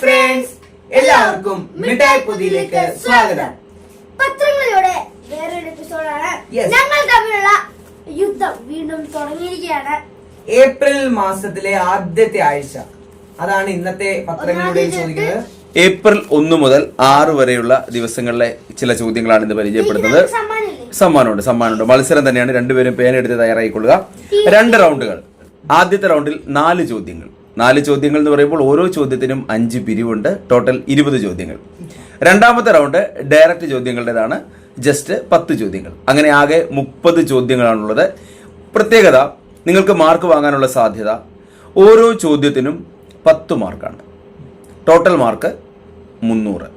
Friends, എല്ലാവർക്കും മിഠായി പൊതിയിലേക്ക് സ്വാഗതം. പത്രങ്ങളിലൂടെ വേറൊരു എപ്പിസോഡാണ്. Yes. ഞങ്ങൾ തമ്മിലുള്ള യുദ്ധം വീണ്ടും തുടങ്ങിയിരിക്കുകയാണ്. ഏപ്രിൽ മാസത്തിലെ ആദ്യത്തെ ആഴ്ച, അതാണ് ഇന്നത്തെ പത്രങ്ങളിലൂടെ ചോദിക്കുന്നത്. ഏപ്രിൽ 1 മുതൽ 6 വരെയുള്ള ദിവസങ്ങളിലെ ചില ചോദ്യങ്ങളാണ് ഇന്ന് പരിചയപ്പെടുന്നത്. സമ്മാനമുണ്ട്. മത്സരം തന്നെയാണ്. രണ്ടുപേരും പേനെടുത്ത് തയ്യാറായിക്കൊള്ളുക. 2 റൗണ്ടുകൾ. ആദ്യത്തെ റൗണ്ടിൽ 4 ചോദ്യങ്ങൾ. 4 ചോദ്യങ്ങൾ എന്ന് പറയുമ്പോൾ ഓരോ ചോദ്യത്തിനും 5 പിരിവുണ്ട്. ടോട്ടൽ 20 ചോദ്യങ്ങൾ. രണ്ടാമത്തെ റൗണ്ട് ഡയറക്റ്റ് ചോദ്യങ്ങളുടേതാണ്. ജസ്റ്റ് 10 ചോദ്യങ്ങൾ. അങ്ങനെ ആകെ 30 ചോദ്യങ്ങളാണുള്ളത്. പ്രത്യേകത, നിങ്ങൾക്ക് മാർക്ക് വാങ്ങാനുള്ള സാധ്യത ഓരോ ചോദ്യത്തിനും 10 മാർക്കാണ്. Total mark 300.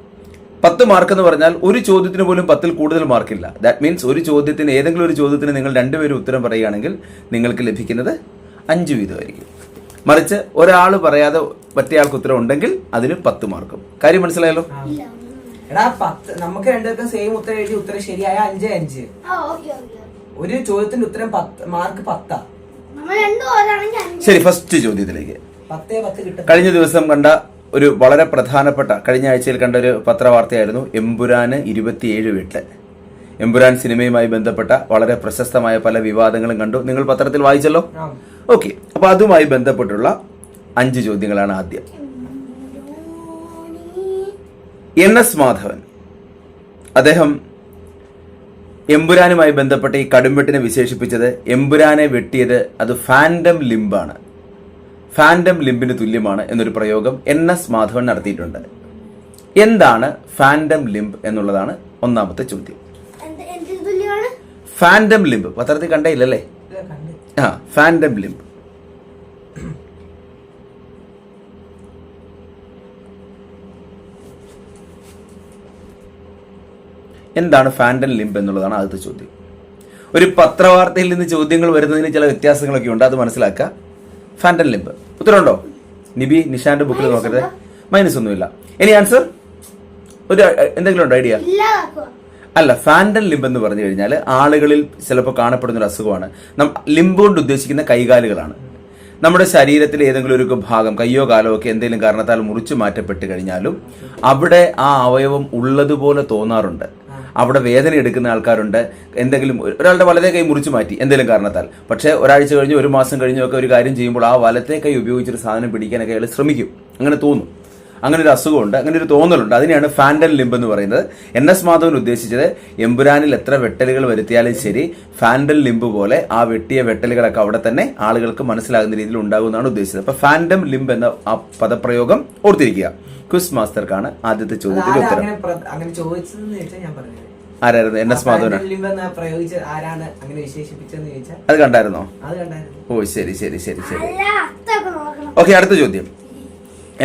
10 മാർക്ക് എന്ന് പറഞ്ഞാൽ ഒരു ചോദ്യത്തിന് പോലും 10ൽ കൂടുതൽ മാർക്കില്ല. ദാറ്റ് മീൻസ് ഒരു ചോദ്യത്തിന്, ഏതെങ്കിലും ഒരു ചോദ്യത്തിന് നിങ്ങൾ 2 പേരും ഉത്തരം പറയുകയാണെങ്കിൽ നിങ്ങൾക്ക് ലഭിക്കുന്നത് 5 വീതമായിരിക്കും. മറിച്ച് ഒരാൾ പറയാതെ മറ്റേയാൾക്ക് ഉത്തരം ഉണ്ടെങ്കിൽ അതിന് 10 മാർക്കും. കാര്യം മനസ്സിലായല്ലോ? എടാ, 10 നമുക്ക് രണ്ടുപേർക്കും സെയിം ഉത്തരം എഴുതി ഉത്തരം ശരിയായ 5-5. ഒരു ചോദ്യത്തിന്റെ ഉത്തരം മാർക്ക് 10. ശരി, ഫസ്റ്റ് ചോദ്യത്തിലേക്ക്. 10 കിട്ടും. കഴിഞ്ഞ ദിവസം കണ്ട ഒരു വളരെ പ്രധാനപ്പെട്ട, കഴിഞ്ഞ ആഴ്ചയിൽ കണ്ട ഒരു പത്രവാർത്തയായിരുന്നു എമ്പുരാന് 27 വീട്ടില്. എമ്പുരാൻ സിനിമയുമായി ബന്ധപ്പെട്ട വളരെ പ്രശസ്തമായ പല വിവാദങ്ങളും കണ്ടു. നിങ്ങൾ പത്രത്തിൽ വായിച്ചല്ലോ. ഓക്കെ, അപ്പൊ അതുമായി ബന്ധപ്പെട്ടുള്ള 5 ചോദ്യങ്ങളാണ് ആദ്യം. NS മാധവൻ, അദ്ദേഹം എമ്പുരാനുമായി ബന്ധപ്പെട്ട ഈ കടുംവെട്ടിനെ വിശേഷിപ്പിച്ചത്, എമ്പുരാനെ വെട്ടിയത് അത് ഫാൻഡം ലിംബാണ്, ഫാൻഡം ലിംബിന് തുല്യമാണ് എന്നൊരു പ്രയോഗം NS മാധവൻ നടത്തിയിട്ടുണ്ട്. എന്താണ് ഫാൻഡം ലിംബ് എന്നുള്ളതാണ് ഒന്നാമത്തെ ചോദ്യം. ഫാൻഡം ലിംബ് പത്രത്തിൽ കണ്ടയില്ലല്ലേ? ഫാൻഡം ലിംബ് എന്താണ് ഫാൻഡം ലിംബ് എന്നുള്ളതാണ് ആദ്യത്തെ ചോദ്യം. ഒരു പത്രവാർത്തയിൽ നിന്ന് ചോദ്യങ്ങൾ വരുന്നതിന് ചില വ്യത്യാസങ്ങളൊക്കെ ഉണ്ട്, അത് മനസ്സിലാക്കുക. Fandom limb ഉത്തരവുണ്ടോ? നിബി, നിഷാന്റെ ബുക്കിൽ നോക്കരുത്. മൈനസ് ഒന്നുമില്ല. ഇനി ആൻസർ ഒരു എന്തെങ്കിലും ഉണ്ടോ? ഐഡിയ? അല്ല, ഫാൻഡം ലിംബ് എന്ന് പറഞ്ഞു കഴിഞ്ഞാൽ ആളുകളിൽ ചിലപ്പോൾ കാണപ്പെടുന്ന ഒരു അസുഖമാണ്. ലിംബ് കൊണ്ട് ഉദ്ദേശിക്കുന്ന കൈകാലുകളാണ്. നമ്മുടെ ശരീരത്തിലെ ഏതെങ്കിലും ഒരു ഭാഗം, കയ്യോ കാലോ ഒക്കെ എന്തെങ്കിലും കാരണത്താൽ മുറിച്ചു മാറ്റപ്പെട്ട് കഴിഞ്ഞാലും അവിടെ ആ അവയവം ഉള്ളതുപോലെ തോന്നാറുണ്ട്. അവിടെ വേദന എടുക്കുന്ന ആൾക്കാരുണ്ട്. എന്തെങ്കിലും ഒരാളുടെ വലത്തെ കൈ മുറിച്ചു മാറ്റി എന്തെങ്കിലും കാരണത്താൽ, പക്ഷേ ഒരാഴ്ച കഴിഞ്ഞ് 1 മാസം കഴിഞ്ഞോ ഒക്കെ ഒരു കാര്യം ചെയ്യുമ്പോൾ ആ വലത്തെ കൈ ഉപയോഗിച്ചൊരു സാധനം പിടിക്കാനൊക്കെ അയാൾ ശ്രമിക്കും. അങ്ങനെ തോന്നും. അങ്ങനെ ഒരു അസുഖമുണ്ട്, അങ്ങനെ ഒരു തോന്നലുണ്ട്. അതിനെയാണ് ഫാൻഡം ലിംബ് എന്ന് പറയുന്നത്. NS മാധവൻ ഉദ്ദേശിച്ചത് എമ്പുരാനിൽ എത്ര വെട്ടലുകൾ വരുത്തിയാലും ശരി, ഫാൻഡം ലിംബ് പോലെ ആ വെട്ടിയ വെട്ടലുകളൊക്കെ അവിടെ തന്നെ ആളുകൾക്ക് മനസ്സിലാകുന്ന രീതിയിൽ ഉണ്ടാകുമെന്നാണ് ഉദ്ദേശിച്ചത്. അപ്പൊ ഫാൻഡം ലിംബ് എന്ന ആ പദപ്രയോഗം ഓർത്തിരിക്കുക. ക്വിസ് മാസ്റ്റർക്കാണ് ആദ്യത്തെ ചോദ്യത്തിന്റെ ഉത്തരം. ആരായിരുന്നു? NS മാധവനാണ്. അത് കണ്ടായിരുന്നോ? ഓ, ശരി ശരി ശരി ശരി. ഓക്കെ, അടുത്ത ചോദ്യം.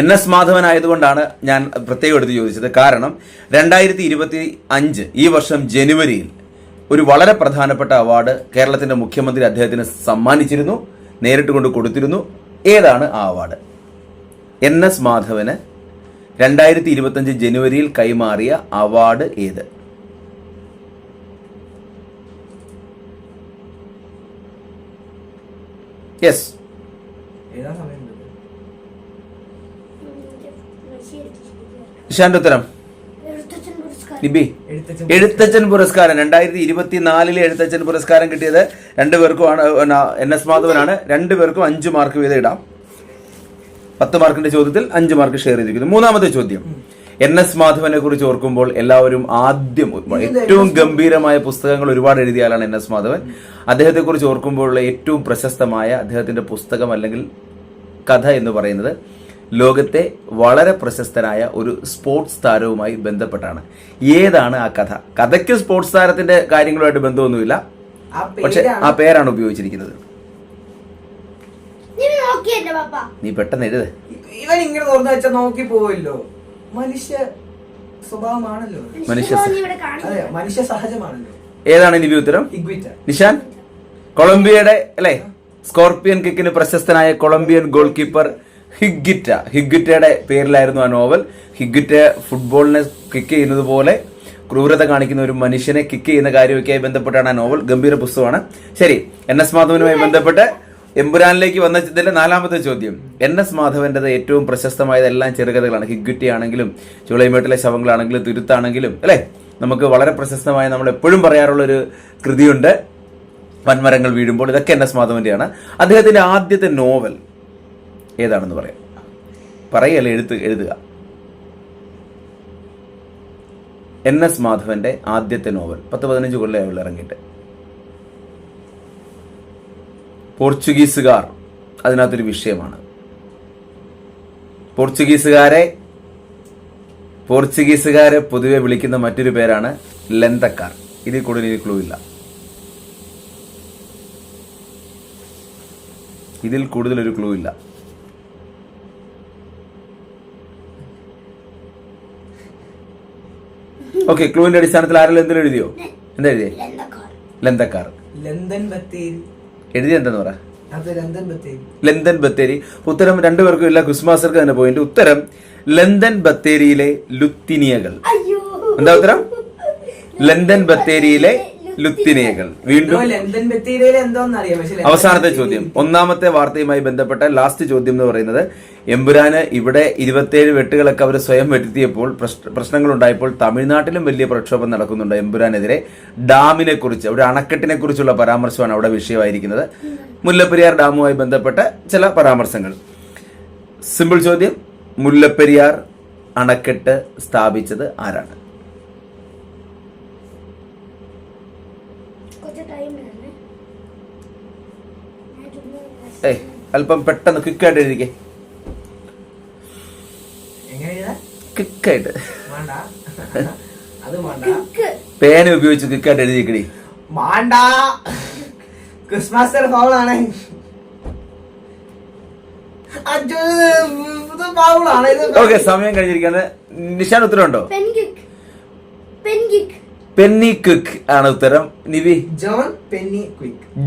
NS മാധവൻ ആയതുകൊണ്ടാണ് ഞാൻ പ്രത്യേകം എടുത്ത് ചോദിച്ചത്. കാരണം 2025 ഈ വർഷം ജനുവരിയിൽ ഒരു വളരെ പ്രധാനപ്പെട്ട അവാർഡ് കേരളത്തിന്റെ മുഖ്യമന്ത്രി അദ്ദേഹത്തിന് സമ്മാനിച്ചിരുന്നു, നേരിട്ട് കൊണ്ട് കൊടുത്തിരുന്നു. ഏതാണ് ആ അവാർഡ്? NS മാധവന് 2025 ജനുവരിയിൽ കൈമാറിയ അവാർഡ് ഏത്? യെസ്, നിഷാന്റെ ഉത്തരം? നിബി, എഴുത്തച്ഛൻ പുരസ്കാരം. 2024 എഴുത്തച്ഛൻ പുരസ്കാരം കിട്ടിയത് 2 പേർക്കുമാണ്. NS മാധവനാണ്. 2 പേർക്കും 5 മാർക്ക് വീതം ഇടാം. 10 മാർക്കിന്റെ ചോദ്യത്തിൽ 5 മാർക്ക് ഷെയർ ചെയ്തിരിക്കുന്നു. മൂന്നാമത്തെ ചോദ്യം. NS മാധവനെ കുറിച്ച് ഓർക്കുമ്പോൾ എല്ലാവരും ആദ്യം, ഏറ്റവും ഗംഭീരമായ പുസ്തകങ്ങൾ ഒരുപാട് എഴുതിയ ആളാണ് NS മാധവൻ. അദ്ദേഹത്തെ കുറിച്ച് ഓർക്കുമ്പോഴുള്ള ഏറ്റവും പ്രശസ്തമായ അദ്ദേഹത്തിന്റെ പുസ്തകം അല്ലെങ്കിൽ കഥ എന്ന് പറയുന്നത് ലോകത്തെ വളരെ പ്രശസ്തനായ ഒരു സ്പോർട്സ് താരവുമായി ബന്ധപ്പെട്ടാണ്. ഏതാണ് ആ കഥ? കഥയ്ക്ക് സ്പോർട്സ് താരത്തിന്റെ കാര്യങ്ങളുമായിട്ട് ബന്ധമൊന്നുമില്ല, പക്ഷെ ആ പേരാണ് ഉപയോഗിച്ചിരിക്കുന്നത്. നീ പെട്ടെന്ന് എഴുത്. ഇവൻ ഇങ്ങനെ തുറന്നു വെച്ചാൽ നോക്കി പോവല്ലോ. മനുഷ്യ സ്വഭാവമാണല്ലോ, മനുഷ്യ സഹജമാണല്ലോ. ഏതാണ് നിബി ഉത്തരം? നിഷാൻ? കൊളംബിയയുടെ അല്ലെ സ്കോർപിയൻ കിക്കിന് പ്രശസ്തനായ കൊളംബിയൻ ഗോൾ കീപ്പർ ഹിഗ്വിറ്റയുടെ പേരിലായിരുന്നു ആ നോവൽ. ഹിഗ്വിറ്റ ഫുട്ബോളിനെ കിക്ക് ചെയ്യുന്നത് പോലെ ക്രൂരത കാണിക്കുന്ന ഒരു മനുഷ്യനെ കിക്ക് ചെയ്യുന്ന കാര്യമൊക്കെയായി ബന്ധപ്പെട്ടാണ് ആ നോവൽ. ഗംഭീര പുസ്തകമാണ്. ശരി, NS മാധവനുമായി ബന്ധപ്പെട്ട് എമ്പുരാനിലേക്ക് വന്ന ഇതിന്റെ 4ാമത്തെ ചോദ്യം. NS മാധവന്റേത് ഏറ്റവും പ്രശസ്തമായത് എല്ലാം ചെറുകഥകളാണ്. ഹിഗ്ഗുറ്റി ആണെങ്കിലും ചുളൈമേട്ടിലെ ശവങ്ങളാണെങ്കിലും തുരുത്താണെങ്കിലും അല്ലെ, നമുക്ക് വളരെ പ്രശസ്തമായ നമ്മൾ എപ്പോഴും പറയാറുള്ള ഒരു കൃതിയുണ്ട് വൻമരങ്ങൾ വീഴുമ്പോൾ. ഇതൊക്കെ NS മാധവന്റെയാണ്. അദ്ദേഹത്തിന്റെ ആദ്യത്തെ നോവൽ ഏതാണെന്ന് പറയാം. പറയല്ലേ, എഴുതുക. NS മാധവന്റെ ആദ്യത്തെ നോവൽ 10-15 കൊല്ലം ഇറങ്ങിയിട്ട്. പോർച്ചുഗീസുകാർ അതിനകത്തൊരു വിഷയമാണ്. പോർച്ചുഗീസുകാരെ പൊതുവെ വിളിക്കുന്ന മറ്റൊരു പേരാണ് ലന്തക്കാർ. ഇതിൽ കൂടുതൽ ഇനി ക്ലൂ ഇല്ല. ഇതിൽ കൂടുതലൊരു ക്ലൂ ഇല്ല. ഓക്കെ, ക്ലൂവിന്റെ അടിസ്ഥാനത്തിൽ ആരെങ്കിലും എന്തെങ്കിലും എഴുതിയോ? എന്താ എഴുതിയേ? ലന്തക്കാർ. എഴുതിയ എന്താന്ന് പറ? ലന്തൻ ബത്തേരി. ഉത്തരം രണ്ടുപേർക്കും ഇല്ല, ക്രിസ്മാസർക്ക് തന്നെ പോയിന്റ്. ഉത്തരം ലന്തൻ ബത്തേരിയിലെ ലുത്തിനിയകൾ. എന്താ ഉത്തരം? ലന്തൻ ബത്തേരിയിലെ ലുത്തിനിയകൾ. വീണ്ടും അവസാനത്തെ ചോദ്യം, 1ാമത്തെ വാർത്തയുമായി ബന്ധപ്പെട്ട ലാസ്റ്റ് ചോദ്യം എന്ന് പറയുന്നത്, എമ്പുരാന് ഇവിടെ 27 വെട്ടുകളൊക്കെ അവർ സ്വയം വരുത്തിയപ്പോൾ പ്രശ്നങ്ങൾ ഉണ്ടായപ്പോൾ തമിഴ്നാട്ടിലും വലിയ പ്രക്ഷോഭം നടക്കുന്നുണ്ട് എമ്പുരാനെതിരെ. ഡാമിനെ കുറിച്ച്, ഒരു അണക്കെട്ടിനെ കുറിച്ചുള്ള പരാമർശമാണ് അവിടെ വിഷയമായിരിക്കുന്നത്. മുല്ലപ്പെരിയാർ ഡാമുമായി ബന്ധപ്പെട്ട ചില പരാമർശങ്ങൾ. സിമ്പിൾ ചോദ്യം, മുല്ലപ്പെരിയാർ അണക്കെട്ട് സ്ഥാപിച്ചത് ആരാണ്? അല്പം പെട്ടെന്ന് ക്വിക്കായിട്ട് എഴുതിക്കേ. ക്വിക്കായിട്ട് പേന ഉപയോഗിച്ച് ക്വിക്കായിട്ട് എഴുതിക്കടി. ക്രിസ്മസ് ഫൗളാണ്. ഓക്കെ, സമയം കഴിഞ്ഞിരിക്കുന്നത്. നിഷാൻ ഉത്തരവുണ്ടോ? പെന്നി ക്വിക്ക് ആണ് ഉത്തരം. നിവി?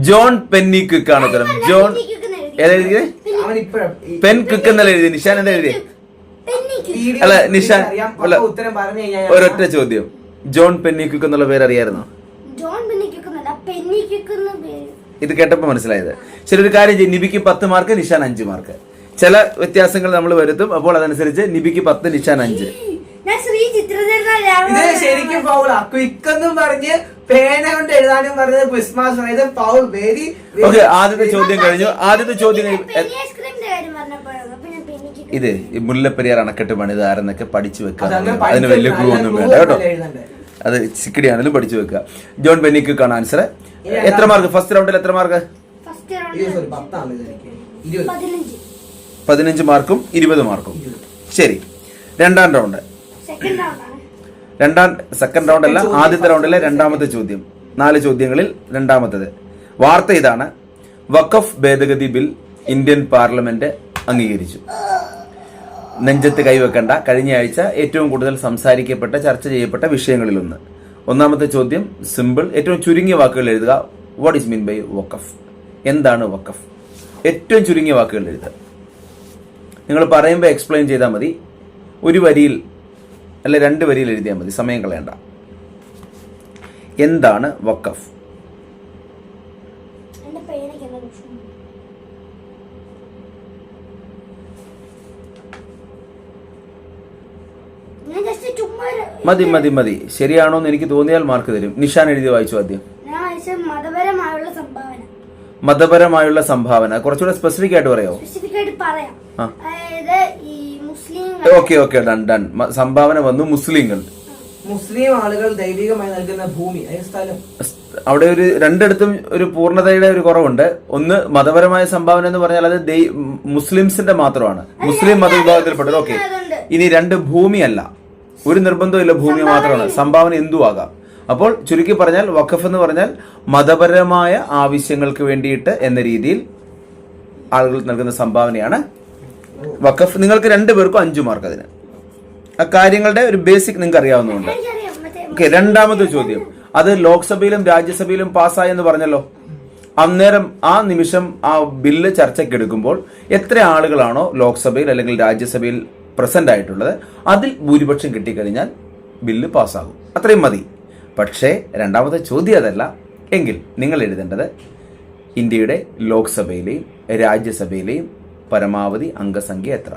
ജോൺ പെന്നി ക്വിക്ക് ആണ് ഉത്തരം. ജോൺ ഏതെഴുതിയത്? പെൻ ക്വിക്ക് എന്നല്ല എഴുതി. നിഷാൻ എന്താ എഴുതിയത്? അല്ല നിഷാൻ, അല്ല, ഒരൊറ്റ ചോദ്യം, ജോൺ പെന്നി ക്വിക്ക് എന്നുള്ള പേര് അറിയായിരുന്നോ? ഇത് കേട്ടപ്പോ മനസ്സിലായത്. ശരി, ഒരു കാര്യം ചെയ്യും, നിബിക്ക് 10 മാർക്ക്, നിഷാൻ 5 മാർക്ക്. ചില വ്യത്യാസങ്ങൾ നമ്മൾ വരുത്തും. അപ്പോൾ അതനുസരിച്ച് നിബിക്ക് 10, നിഷാൻ 5. ഇത് ശരിക്കും ഫൗളാ. ക്വിക്കെന്നും പറഞ്ഞ് പേന കൊണ്ട് എഴുതാനും പറഞ്ഞത് ക്രിസ്മസ്. ഇത് ഫൗൾ. വെരി. ഓക്കെ, ആദ്യത്തെ ചോദ്യം കഴിഞ്ഞു. ഇത് മുല്ലപ്പെരിയാർ അണക്കെട്ട് പണിത് ആരെന്നൊക്കെ പഠിച്ചു വെക്കുക. അതിന് വലിയ ക്ലൂ ഒന്നും വേണ്ട കേട്ടോ. അത് സിക്കിടിയാണെങ്കിലും പഠിച്ചു വെക്കുക. ജോൺ പെന്നിക്കാണ് ആൻസർ. എത്ര മാർക്ക് ഫസ്റ്റ് റൗണ്ടിൽ? എത്ര മാർക്ക്? 15 മാർക്കും 20 മാർക്കും. ശരി, രണ്ടാം റൗണ്ട്. സെക്കൻഡ് റൗണ്ട് അല്ല, ആദ്യത്തെ റൗണ്ടിലെ 2ാമത്തെ ചോദ്യം. 4 ചോദ്യങ്ങളിൽ 2ാമത്തേത്. വാർത്ത ഇതാണ്: വഖഫ് ഭേദഗതി ബിൽ ഇന്ത്യൻ പാർലമെന്റ് അംഗീകരിച്ചു. നെഞ്ചത്ത് കൈവെക്കണ്ട, കഴിഞ്ഞ ആഴ്ച ഏറ്റവും കൂടുതൽ സംസാരിക്കപ്പെട്ട, ചർച്ച ചെയ്യപ്പെട്ട വിഷയങ്ങളിലൊന്ന്. 1ാമത്തെ ചോദ്യം സിമ്പിൾ, ഏറ്റവും ചുരുങ്ങിയ വാക്കുകൾ എഴുതുക. വാട്ട് ഈസ് മീൻ ബൈ വഖഫ്? എന്താണ് വഖഫ്? ഏറ്റവും ചുരുങ്ങിയ വാക്കുകൾ എഴുതുക. നിങ്ങൾ പറയുമ്പോൾ എക്സ്പ്ലെയിൻ ചെയ്താൽ മതി. ഒരു വരിയിൽ അല്ലെ 2 വരിയിൽ എഴുതിയാൽ മതി, സമയം കളയണ്ട. എന്താണ് വഖഫ്? മതി. ശരിയാണോ എന്ന് എനിക്ക് തോന്നിയാൽ മാർക്ക് തരും. നിഷാൻ എഴുതി വായിച്ചു ആദ്യം. മതപരമായുള്ള സംഭാവന. കുറച്ചുകൂടെ സ്പെസിഫിക് ആയിട്ട് പറയാമോ? Okay, done. സംഭാവന വന്നു മുസ്ലിങ്ങൾ. മുസ്ലിം ആളുകൾ ദൈവികമായി നൽകുന്ന ഭൂമി, സ്ഥലം. അവിടെ ഒരു 2ഇടത്തും ഒരു പൂർണ്ണതയുടെ ഒരു കുറവുണ്ട്. ഒന്ന് മതപരമായ സംഭാവന എന്ന് പറഞ്ഞാൽ അത് മുസ്ലിംസിന്റെ മാത്രമാണ്, മുസ്ലിം മതവിഭാഗത്തിൽപ്പെട്ടത്. ഓക്കെ, ഇനി 2 ഭൂമിയല്ല, ഒരു നിർബന്ധമില്ല, ഭൂമി മാത്രമാണ്. സംഭാവന എന്തു ആകാം. അപ്പോൾ ചുരുക്കി പറഞ്ഞാൽ വഖഫ് എന്ന് പറഞ്ഞാൽ മതപരമായ ആവശ്യങ്ങൾക്ക് വേണ്ടിയിട്ട് എന്ന രീതിയിൽ ആളുകൾ നൽകുന്ന സംഭാവനയാണ് വഖഫ്. നിങ്ങൾക്ക് 2 പേർക്കും 5 മാർക്ക്. അതിന് ആ കാര്യങ്ങളുടെ ഒരു ബേസിക് നിങ്ങൾക്ക് അറിയാവുന്നതുകൊണ്ട്. ഓക്കെ, 2ാമത്തെ ചോദ്യം. അത് ലോക്സഭയിലും രാജ്യസഭയിലും പാസ്സായെന്ന് പറഞ്ഞല്ലോ. അന്നേരം ആ നിമിഷം ആ ബില്ല് ചർച്ചയ്ക്കെടുക്കുമ്പോൾ എത്ര ആളുകളാണോ ലോക്സഭയിൽ അല്ലെങ്കിൽ രാജ്യസഭയിൽ പ്രസന്റ് ആയിട്ടുള്ളത്, അതിൽ ഭൂരിപക്ഷം കിട്ടിക്കഴിഞ്ഞാൽ ബില്ല് പാസ്സാകും. അത്രയും മതി. പക്ഷേ 2ാമത്തെ ചോദ്യം അതല്ല. എങ്കിൽ നിങ്ങൾ എഴുതേണ്ടത് ഇന്ത്യയുടെ ലോക്സഭയിലെയും രാജ്യസഭയിലെയും പരമാവധി അംഗസംഖ്യ എത്ര?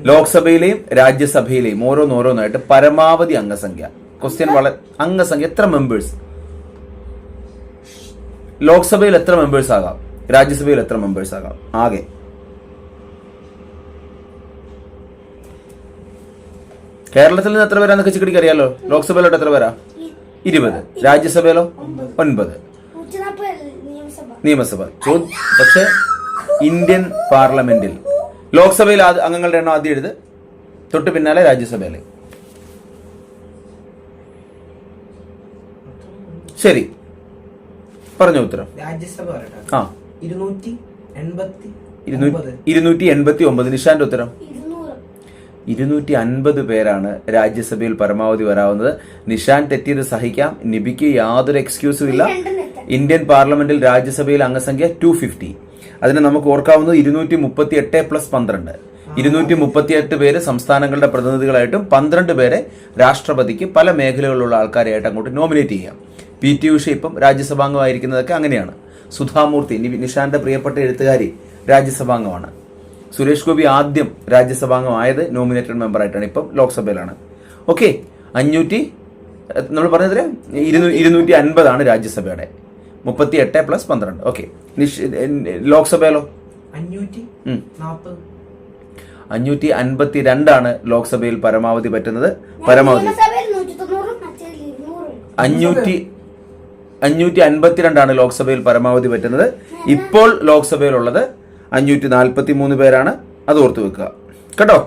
ലോക്സഭയിലെയും രാജ്യസഭയിലെയും ഓരോന്നായിട്ട് പരമാവധി അംഗസംഖ്യ. ക്വസ്റ്റ്യൻ വളരെ അംഗസംഖ്യ എത്ര മെമ്പേഴ്സ്? ലോക്സഭയിൽ എത്ര മെമ്പേഴ്സ് ആകാം? രാജ്യസഭയിൽ എത്ര മെമ്പേഴ്സ് ആകാം? ആകെ കേരളത്തിൽ നിന്ന് എത്ര പേരാന്നൊക്കെ ചിക്കടിക്ക് അറിയാലോ. ലോക്സഭയിലോട്ട് എത്ര പേരാ? 20. രാജ്യസഭയിലോ 9. നിയമസഭ. പക്ഷെ ഇന്ത്യൻ പാർലമെന്റിൽ ലോക്സഭയിൽ അംഗങ്ങളുടെ എണ്ണം ആദ്യം എഴുത്, തൊട്ട് പിന്നാലെ രാജ്യസഭയിലെ. ശരി, പറഞ്ഞോ ഉത്തരം. രാജ്യസഭ ആ 289. നിഷാന്റെ ഉത്തരം 250 പേരാണ് രാജ്യസഭയിൽ പരമാവധി വരാവുന്നത്. നിഷാൻ തെറ്റിയത് സഹിക്കാം, നിബിക്ക് യാതൊരു എക്സ്ക്യൂസും ഇല്ല. ഇന്ത്യൻ പാർലമെന്റിൽ രാജ്യസഭയിൽ അംഗസംഖ്യ 250. അതിന് നമുക്ക് ഓർക്കാവുന്നത് 238 + 12. 238 പേര് സംസ്ഥാനങ്ങളുടെ പ്രതിനിധികളായിട്ടും 12 പേരെ രാഷ്ട്രപതിക്ക് പല മേഖലകളിലുള്ള ആൾക്കാരെയായിട്ട് അങ്ങോട്ട് നോമിനേറ്റ് ചെയ്യാം. PT ഉഷ ഇപ്പം രാജ്യസഭാംഗമായിരിക്കുന്നതൊക്കെ അങ്ങനെയാണ്. സുധാമൂർത്തി, നിഷാന്റെ പ്രിയപ്പെട്ട എഴുത്തുകാരി, രാജ്യസഭാംഗമാണ്. സുരേഷ് ഗോപി ആദ്യം രാജ്യസഭാംഗമായത് നോമിനേറ്റഡ് മെമ്പർ ആയിട്ടാണ്, ഇപ്പം ലോക്സഭയിലാണ്. ഓക്കെ, 500 നമ്മൾ പറഞ്ഞതിൽ 250 രാജ്യസഭയുടെ, 38 + 12. ഓക്കെ, ലോക്സഭയിലോ 552 ലോക്സഭയിൽ പരമാവധി പറ്റുന്നത്. പരമാവധി 552 ലോക്സഭയിൽ പരമാവധി പറ്റുന്നത്. ഇപ്പോൾ ലോക്സഭയിലുള്ളത് 543 പേരാണ്. അത് ഓർത്തു വെക്കുക കേട്ടോ.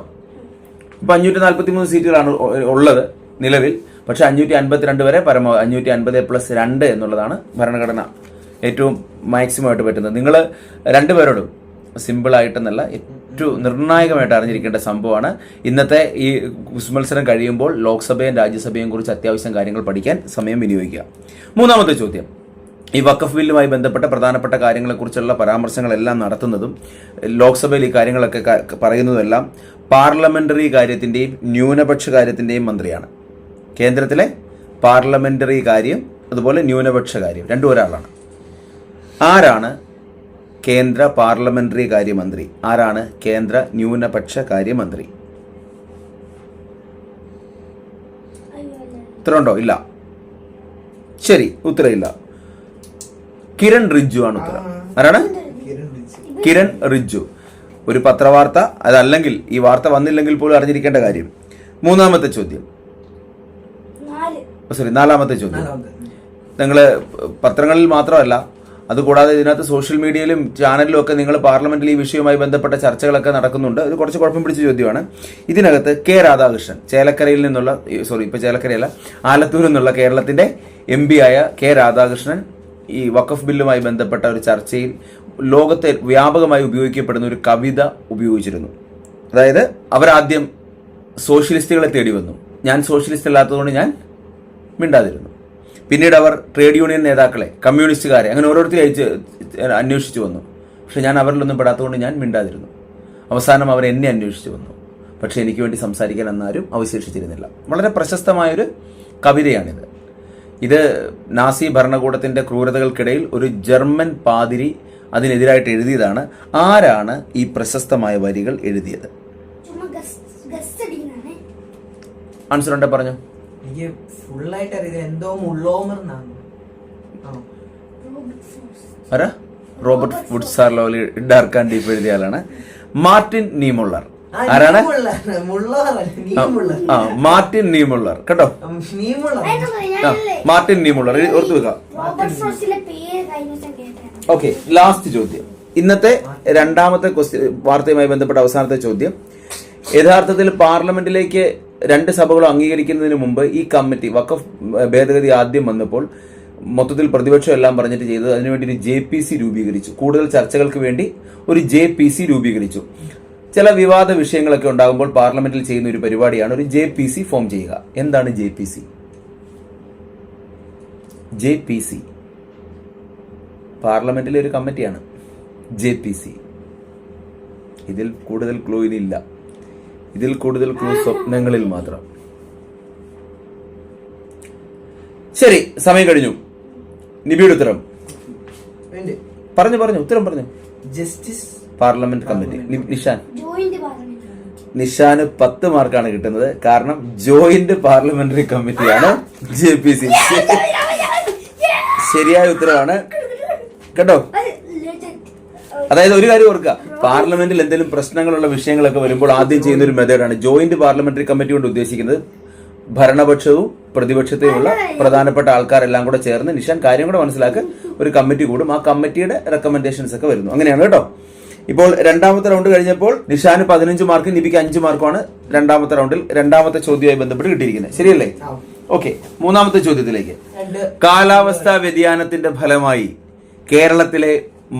ഇപ്പൊ 543 സീറ്റുകളാണ് ഉള്ളത് നിലവിൽ. പക്ഷെ 552 വരെ പരമാവധി 550 + 2 എന്നുള്ളതാണ് ഭരണഘടന ഏറ്റവും മാക്സിമം ആയിട്ട് പറ്റുന്നത്. നിങ്ങൾ രണ്ടുപേരോടും സിമ്പിൾ ആയിട്ടെന്നല്ല, ഏറ്റവും നിർണായകമായിട്ട് അറിഞ്ഞിരിക്കേണ്ട സംഭവമാണ്. ഇന്നത്തെ ഈ ക്വിസ് മത്സരം കഴിയുമ്പോൾ ലോക്സഭയും രാജ്യസഭയും കുറിച്ച് അത്യാവശ്യം കാര്യങ്ങൾ പഠിക്കാൻ സമയം വിനിയോഗിക്കുക. മൂന്നാമത്തെ ചോദ്യം, ഈ വഖഫ് ബില്ലുമായി ബന്ധപ്പെട്ട പ്രധാനപ്പെട്ട കാര്യങ്ങളെക്കുറിച്ചുള്ള പരാമർശങ്ങളെല്ലാം നടത്തുന്നതും ലോക്സഭയിൽ ഈ കാര്യങ്ങളൊക്കെ പറയുന്നതെല്ലാം പാർലമെന്ററി കാര്യത്തിന്റെയും ന്യൂനപക്ഷ കാര്യത്തിന്റെയും മന്ത്രിയാണ്. കേന്ദ്രത്തിലെ പാർലമെന്ററി കാര്യം അതുപോലെ ന്യൂനപക്ഷ കാര്യം രണ്ടും ഒരാളാണ്. ആരാണ് കേന്ദ്ര പാർലമെന്ററി കാര്യമന്ത്രി? ആരാണ് കേന്ദ്ര ന്യൂനപക്ഷ കാര്യമന്ത്രി? ഉത്തരവുണ്ടോ? ഇല്ല. ശരി, ഉത്തരവില്ല. കിരൺ റിജ്ജു ആണ് ഉത്തരം. ആരാണ്? കിരൺ റിജ്ജു. ഒരു പത്രവാർത്ത, അതല്ലെങ്കിൽ ഈ വാർത്ത വന്നില്ലെങ്കിൽ പോലും അറിഞ്ഞിരിക്കേണ്ട കാര്യം. മൂന്നാമത്തെ ചോദ്യം, നാലാമത്തെ ചോദ്യം. നിങ്ങൾ പത്രങ്ങളിൽ മാത്രമല്ല, അതുകൂടാതെ ഇതിനകത്ത് സോഷ്യൽ മീഡിയയിലും ചാനലിലും ഒക്കെ നിങ്ങൾ പാർലമെന്റിൽ ഈ വിഷയവുമായി ബന്ധപ്പെട്ട ചർച്ചകളൊക്കെ നടക്കുന്നുണ്ട്. ഇത് കുറച്ച് കുഴപ്പം പിടിച്ച ചോദ്യമാണ്. ഇതിനകത്ത് കെ രാധാകൃഷ്ണൻ, ചേലക്കരയിൽ നിന്നുള്ള, ഇപ്പൊ ചേലക്കരയല്ല, ആലത്തൂരിൽ നിന്നുള്ള കേരളത്തിന്റെ MP ആയ കെ രാധാകൃഷ്ണൻ ഈ വഖഫ് ബില്ലുമായി ബന്ധപ്പെട്ട ഒരു ചർച്ചയിൽ ലോകത്തെ വ്യാപകമായി ഉപയോഗിക്കപ്പെടുന്ന ഒരു കവിത ഉപയോഗിച്ചിരുന്നു. അതായത് അവരാദ്യം സോഷ്യലിസ്റ്റുകളെ തേടി വന്നു. ഞാൻ സോഷ്യലിസ്റ്റ് അല്ലാത്തതുകൊണ്ട് ഞാൻ മിണ്ടാതിരുന്നു. പിന്നീട് അവർ ട്രേഡ് യൂണിയൻ നേതാക്കളെ, കമ്മ്യൂണിസ്റ്റുകാരെ, അങ്ങനെ ഓരോരുത്തരെ അന്വേഷിച്ചു വന്നു. പക്ഷെ ഞാൻ അവരിലൊന്നും പെടാത്തതുകൊണ്ട് ഞാൻ മിണ്ടാതിരുന്നു. അവസാനം അവർ എന്നെ അന്വേഷിച്ചു വന്നു. പക്ഷെ എനിക്ക് വേണ്ടി സംസാരിക്കാൻ അന്നാരും അവശേഷിച്ചിരുന്നില്ല. വളരെ പ്രശസ്തമായൊരു കവിതയാണിത്. ഇത് നാസി ഭരണകൂടത്തിന്റെ ക്രൂരതകൾക്കിടയിൽ ഒരു ജർമ്മൻ പാതിരി അതിനെതിരായിട്ട് എഴുതിയതാണ്. ആരാണ് ഈ പ്രശസ്തമായ വരികൾ എഴുതിയത്? ആൻസർ ഉണ്ടെ പറഞ്ഞു. എനിക്ക് ഫുള്ളായിട്ട് അറിയില്ല. എന്തോ മുള്ളോമർ ആരാ? റോബർട്ട് വുഡ്സാർലോലി ഡാർക്ക് ആൻഡ് ഡീപ്പ് എഴുതിയ ആളാണ്. മാർട്ടിൻ നീമുള്ളർ. ആരാണ്? മാർട്ടിൻ നീമുള്ളർ കേട്ടോ. മാർട്ടിൻ നീമുള്ളർ ഓർത്തു വെക്കാം. ഓക്കെ, ലാസ്റ്റ് ചോദ്യം, ഇന്നത്തെ രണ്ടാമത്തെ വാർത്തയുമായി ബന്ധപ്പെട്ട അവസാനത്തെ ചോദ്യം. യഥാർത്ഥത്തിൽ പാർലമെന്റിലേക്ക് 2 സഭകളും അംഗീകരിക്കുന്നതിന് മുമ്പ് ഈ കമ്മിറ്റി, വഖഫ് ഭേദഗതി ആദ്യം വന്നപ്പോൾ മൊത്തത്തിൽ പ്രതിപക്ഷം എല്ലാം പറഞ്ഞിട്ട് ചെയ്തത് അതിനുവേണ്ടി ഒരു JPC രൂപീകരിച്ചു. കൂടുതൽ ചർച്ചകൾക്ക് വേണ്ടി ഒരു JPC രൂപീകരിച്ചു. ചില വിവാദ വിഷയങ്ങളൊക്കെ ഉണ്ടാകുമ്പോൾ പാർലമെന്റിൽ ചെയ്യുന്ന ഒരു പരിപാടിയാണ് ഒരു JPC ഫോം ചെയ്യുക. എന്താണ് JPC? JPC പാർലമെന്റിലെ ഒരു കമ്മിറ്റിയാണ് JPC. ഇതിൽ കൂടുതൽ ക്ലൂ ഇനിയില്ല. ഇതിൽ കൂടുതൽ ക്ലൂ സ്വപ്നങ്ങളിൽ മാത്രം. ശരി, സമയം കഴിഞ്ഞു. നിബിയുടെ ഉത്തരം പറഞ്ഞു ഉത്തരം പറഞ്ഞു. Justice parliament committee. Nishan? Joint parliament നിഷാന് 10 മാർക്കാണ് കിട്ടുന്നത്. കാരണം ജോയിന്റ് പാർലമെന്ററി കമ്മിറ്റിയാണ് JPC. ശരിയായ ഉത്തരവാണ് കേട്ടോ. അതായത് ഒരു കാര്യം ഓർക്കുക, പാർലമെന്റിൽ എന്തെങ്കിലും പ്രശ്നങ്ങളുള്ള വിഷയങ്ങളൊക്കെ വരുമ്പോൾ ആദ്യം ചെയ്യുന്ന ഒരു മെത്തേഡാണ് ജോയിന്റ് പാർലമെന്ററി കമ്മിറ്റി കൊണ്ട് ഉദ്ദേശിക്കുന്നത്. ഭരണപക്ഷവും പ്രതിപക്ഷത്തെയുമുള്ള പ്രധാനപ്പെട്ട ആൾക്കാരെല്ലാം കൂടെ ചേർന്ന് നിഷാൻ കാര്യം കൂടെ മനസ്സിലാക്കി ഒരു കമ്മിറ്റി കൂടും. ആ കമ്മിറ്റിയുടെ റെക്കമെൻഡേഷൻസ് ഒക്കെ വരുന്നു. അങ്ങനെയാണ് കേട്ടോ. ഇപ്പോൾ രണ്ടാമത്തെ റൗണ്ട് കഴിഞ്ഞപ്പോൾ നിഷാന് 15 മാർക്ക്, നിബിക്ക് 5 മാർക്കുമാണ് രണ്ടാമത്തെ റൗണ്ടിൽ രണ്ടാമത്തെ ചോദ്യവുമായി ബന്ധപ്പെട്ട് കിട്ടിയിരിക്കുന്നത്. ശരിയല്ലേ? ഓക്കെ, മൂന്നാമത്തെ ചോദ്യത്തിലേക്ക്. കാലാവസ്ഥാ വ്യതിയാനത്തിന്റെ ഫലമായി കേരളത്തിലെ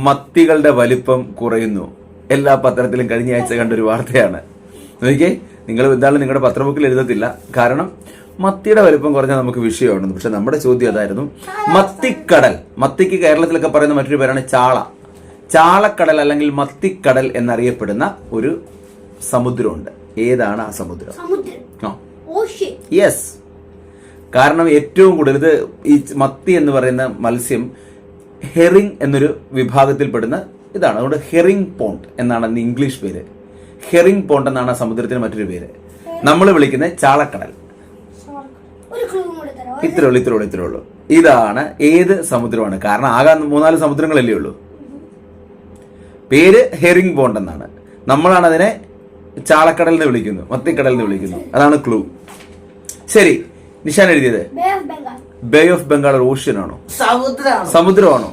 മത്തികളുടെ വലിപ്പം കുറയുന്നു. എല്ലാ പത്രത്തിലും കഴിഞ്ഞ ആഴ്ച കണ്ടൊരു വാർത്തയാണ്. നോക്കിയേ, നിങ്ങൾ എന്തായാലും നിങ്ങളുടെ പത്രബുക്കിൽ എഴുതത്തില്ല, കാരണം മത്തിയുടെ വലിപ്പം കുറഞ്ഞാൽ നമുക്ക് വിഷയമാണ്. പക്ഷെ നമ്മുടെ ചോദ്യം അതായിരുന്നു. മത്തിക്കടൽ, മത്തിക്ക് കേരളത്തിലൊക്കെ പറയുന്ന മറ്റൊരു പേരാണ് ചാളക്കടൽ അല്ലെങ്കിൽ മത്തിക്കടൽ എന്നറിയപ്പെടുന്ന ഒരു സമുദ്രമുണ്ട്. ഏതാണ് ആ സമുദ്രം? യെസ്. കാരണം ഏറ്റവും കൂടുതൽ ഇത് ഈ മത്തി എന്ന് പറയുന്ന മത്സ്യം ഹെറിംഗ് എന്നൊരു വിഭാഗത്തിൽപ്പെടുന്ന ഇതാണ്. അതുകൊണ്ട് ഹെറിംഗ് പോണ്ട് എന്നാണ് ഇംഗ്ലീഷ് പേര്. ഹെറിംഗ് പോണ്ട് എന്നാണ് ആ സമുദ്രത്തിന് മറ്റൊരു പേര്. നമ്മൾ വിളിക്കുന്നത് ചാളക്കടൽ. ഇത്രേ ഉള്ളൂ. ഇതാണ് ഏത് സമുദ്രമാണ്? കാരണം ആകെ 3-4 സമുദ്രങ്ങളല്ലേ ഉള്ളൂ. പേര് ഹെറിംഗ് പോണ്ട് എന്നാണ്. നമ്മളാണ് അതിനെ ചാളക്കടൽ എന്ന് വിളിക്കുന്നു, മത്തിക്കടൽ എന്ന് വിളിക്കുന്നു. അതാണ് ക്ലൂ. ശരി, നിഷാൻ എഴുതിയത് ബേ ഓഫ് ബംഗാൾ ഒരു ഓഷ്യൻ ആണോ? സമുദ്രമാണോ?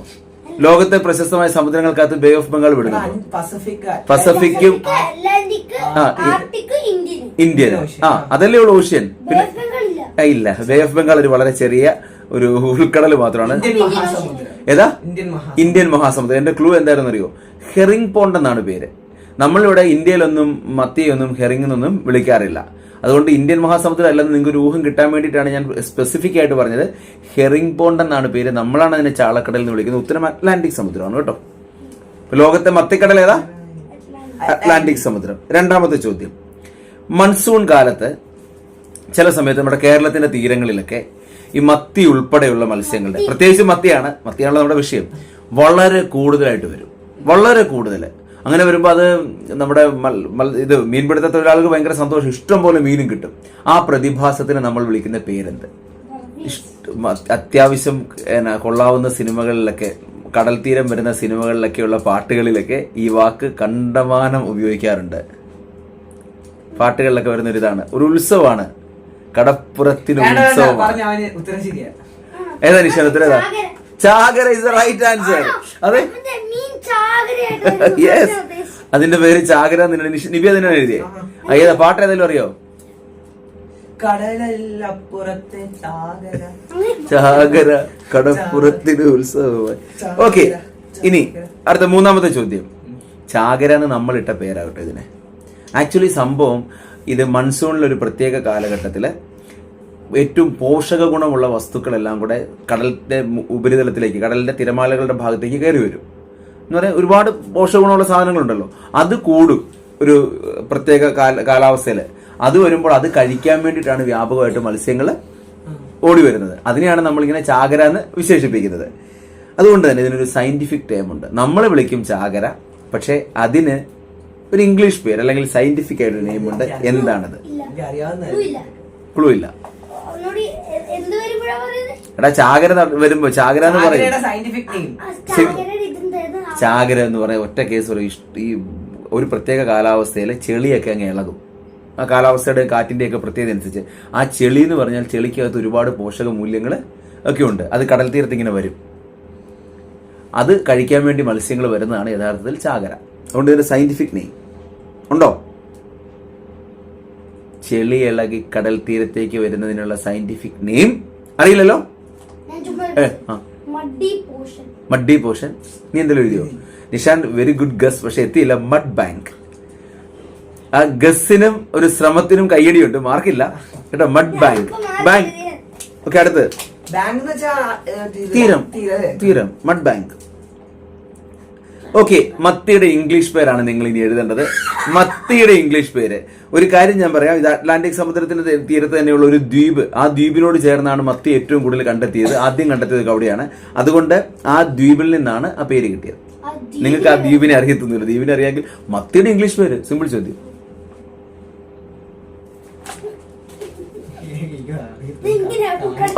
ലോകത്തെ പ്രശസ്തമായ സമുദ്രങ്ങൾക്കകത്ത് ബേ ഓഫ് ബംഗാൾ വിടുന്നു. പസഫിക്കും ഇന്ത്യനും. അതല്ലേ ഉള്ളൂ ഓഷ്യൻ. പിന്നെ ഇല്ല, ബേ ഓഫ് ബംഗാൾ ഒരു വളരെ ചെറിയ ഒരു ഉൾക്കടൽ മാത്രമാണ്. ഏതാ? ഇന്ത്യൻ മഹാസമുദ്രം. എന്റെ ക്ലൂ എന്തായിരുന്നു അറിയോ? ഹെറിംഗ് പോണ്ട് എന്നാണ് പേര്. നമ്മളിവിടെ ഇന്ത്യയിലൊന്നും മത്തിയൊന്നും ഹെറിംഗ് വിളിക്കാറില്ല. അതുകൊണ്ട് ഇന്ത്യൻ മഹാസമുദ്രം അല്ലെന്ന് നിങ്ങൾക്ക് ഒരു ഊഹം കിട്ടാൻ വേണ്ടിയിട്ടാണ് ഞാൻ സ്പെസിഫിക് ആയിട്ട് പറഞ്ഞത്. ഹെറിംഗ് പോണ്ട് എന്നാണ് പേര്. നമ്മളാണ് അതിനെ ചാളക്കടൽ എന്ന് വിളിക്കുന്നത്. ഉത്തരം അറ്റ്ലാന്റിക് സമുദ്രമാണ് കേട്ടോ. ലോകത്തെ മത്തിക്കടൽ ഏതാ? അറ്റ്ലാന്റിക് സമുദ്രം. രണ്ടാമത്തെ ചോദ്യം. മൺസൂൺ കാലത്ത് ചില സമയത്ത് നമ്മുടെ കേരളത്തിന്റെ തീരങ്ങളിലൊക്കെ ഈ മത്തി ഉൾപ്പെടെയുള്ള മത്സ്യങ്ങളുടെ, പ്രത്യേകിച്ച് മത്തിയാണല്ലോ നമ്മുടെ വിഷയം, വളരെ കൂടുതലായിട്ട് വരും. വളരെ കൂടുതൽ. അങ്ങനെ വരുമ്പോൾ അത് നമ്മുടെ ഇത് മീൻപിടുത്ത തൊഴിലാളികൾക്ക് ഭയങ്കര സന്തോഷം. ഇഷ്ടം പോലെ മീനും കിട്ടും. ആ പ്രതിഭാസത്തിന് നമ്മൾ വിളിക്കുന്ന പേരെന്ത്? അത്യാവശ്യം കൊള്ളാവുന്ന സിനിമകളിലൊക്കെ, കടൽ തീരം വരുന്ന സിനിമകളിലൊക്കെയുള്ള പാട്ടുകളിലൊക്കെ ഈ വാക്ക് കണ്ടമാനം ഉപയോഗിക്കാറുണ്ട്. പാട്ടുകളിലൊക്കെ വരുന്ന ഒരിതാണ്, ഒരു ഉത്സവമാണ്. കടപ്പുറത്തിന് ഉത്സവമാണ്. ഏതാ നിഷാൻ ഉത്തരം? ഏതാ? ചാകര ഇസ് ദ റൈറ്റ് ആൻസർ. അതെ, യെസ്, അതിന്റെ പേര് ചാകര. നിബി അതിനാണ് എഴുതിയേ. ഏതാ പാട്ട്? ഏതായാലും അറിയോ? ചാകര കടപ്പുറത്തിന് ഉത്സവമായി. ഓക്കെ, ഇനി അടുത്ത മൂന്നാമത്തെ ചോദ്യം. ചാകര എന്ന് നമ്മളിട്ട പേരാകട്ടെ ഇതിന്. ആക്ച്വലി സംഭവം ഇത് മൺസൂണിലൊരു പ്രത്യേക കാലഘട്ടത്തില് ഏറ്റവും പോഷക ഗുണമുള്ള വസ്തുക്കളെല്ലാം കൂടെ കടലിന്റെ ഉപരിതലത്തിലേക്ക്, കടലിന്റെ തിരമാലകളുടെ ഭാഗത്തേക്ക് കയറി വരും. എന്ന് പറയാൻ ഒരുപാട് പോഷക ഗുണമുള്ള സാധനങ്ങളുണ്ടല്ലോ, അത് കൂടും ഒരു പ്രത്യേക കാലാവസ്ഥയിൽ. അത് വരുമ്പോൾ അത് കഴിക്കാൻ വേണ്ടിയിട്ടാണ് വ്യാപകമായിട്ട് മത്സ്യങ്ങൾ ഓടി വരുന്നത്. അതിനെയാണ് നമ്മളിങ്ങനെ ചാകര എന്ന് വിശേഷിപ്പിക്കുന്നത്. അതുകൊണ്ട് തന്നെ ഇതിനൊരു സയന്റിഫിക് ടേം ഉണ്ട്. നമ്മൾ വിളിക്കും ചാകര, പക്ഷെ അതിന് ഒരു ഇംഗ്ലീഷ് പേര് അല്ലെങ്കിൽ സയന്റിഫിക് ആയിട്ടൊരു നെയിം ഉണ്ട്. എന്താണത്? ക്ലൂ ഇല്ല. എടാ, ചാകര വരുമ്പോ ചാകര എന്ന് പറയും. ചാകര എന്ന് പറയാം ഒറ്റ കേസ് പറയും. ഈ ഒരു പ്രത്യേക കാലാവസ്ഥയിൽ ചെളിയൊക്കെ അങ്ങ് ഇളകും. ആ കാലാവസ്ഥയുടെ കാറ്റിന്റെ ഒക്കെ പ്രത്യേകത അനുസരിച്ച് ആ ചെളി എന്ന് പറഞ്ഞാൽ ചെളിക്കകത്ത് ഒരുപാട് പോഷക മൂല്യങ്ങൾ ഒക്കെ ഉണ്ട്. അത് കടൽ തീരത്ത് ഇങ്ങനെ വരും. അത് കഴിക്കാൻ വേണ്ടി മത്സ്യങ്ങൾ വരുന്നതാണ് യഥാർത്ഥത്തിൽ ചാകര. അതുകൊണ്ട് ഇതിന്റെ സയന്റിഫിക് നെയിം ഉണ്ടോ? ചെളി ഇളകി കടൽ തീരത്തേക്ക് വരുന്നതിനുള്ള സയന്റിഫിക് നെയിം അറിയില്ലല്ലോ? Muddy portion. നീ എന്തെങ്കിലും എഴുതിയോ? നിഷാൻ വെരി ഗുഡ് ഗസ്, പക്ഷെ എത്തിയില്ല. Mud bank. ആ ഗസ്സിനും ഒരു ശ്രമത്തിനും കയ്യടിയുണ്ട്, മാർക്കില്ല കേട്ടോ. Mud bank. ഓക്കെ, അടുത്ത് തീരം. Mud bank. ഓക്കെ, മത്തിയുടെ ഇംഗ്ലീഷ് പേരാണ് നിങ്ങൾ ഇനി എഴുതേണ്ടത്. മത്തിയുടെ ഇംഗ്ലീഷ് പേര്. ഒരു കാര്യം ഞാൻ പറയാം, ഇത് അറ്റ്ലാന്റിക് സമുദ്രത്തിന്റെ തീരത്ത് തന്നെയുള്ള ഒരു ദ്വീപ്. ആ ദ്വീപിനോട് ചേർന്നാണ് മത്തി ഏറ്റവും കൂടുതൽ കണ്ടെത്തിയത്. ആദ്യം കണ്ടെത്തിയത് അവിടെയാണ്. അതുകൊണ്ട് ആ ദ്വീപിൽ നിന്നാണ് ആ പേര് കിട്ടിയത്. നിങ്ങൾക്ക് ആ ദ്വീപിനെ അറിയത്തൊന്നുമില്ല. ദ്വീപിനെ അറിയാമെങ്കിൽ മത്തിയുടെ ഇംഗ്ലീഷ് പേര്. സിമ്പിൾ ചോദ്യം.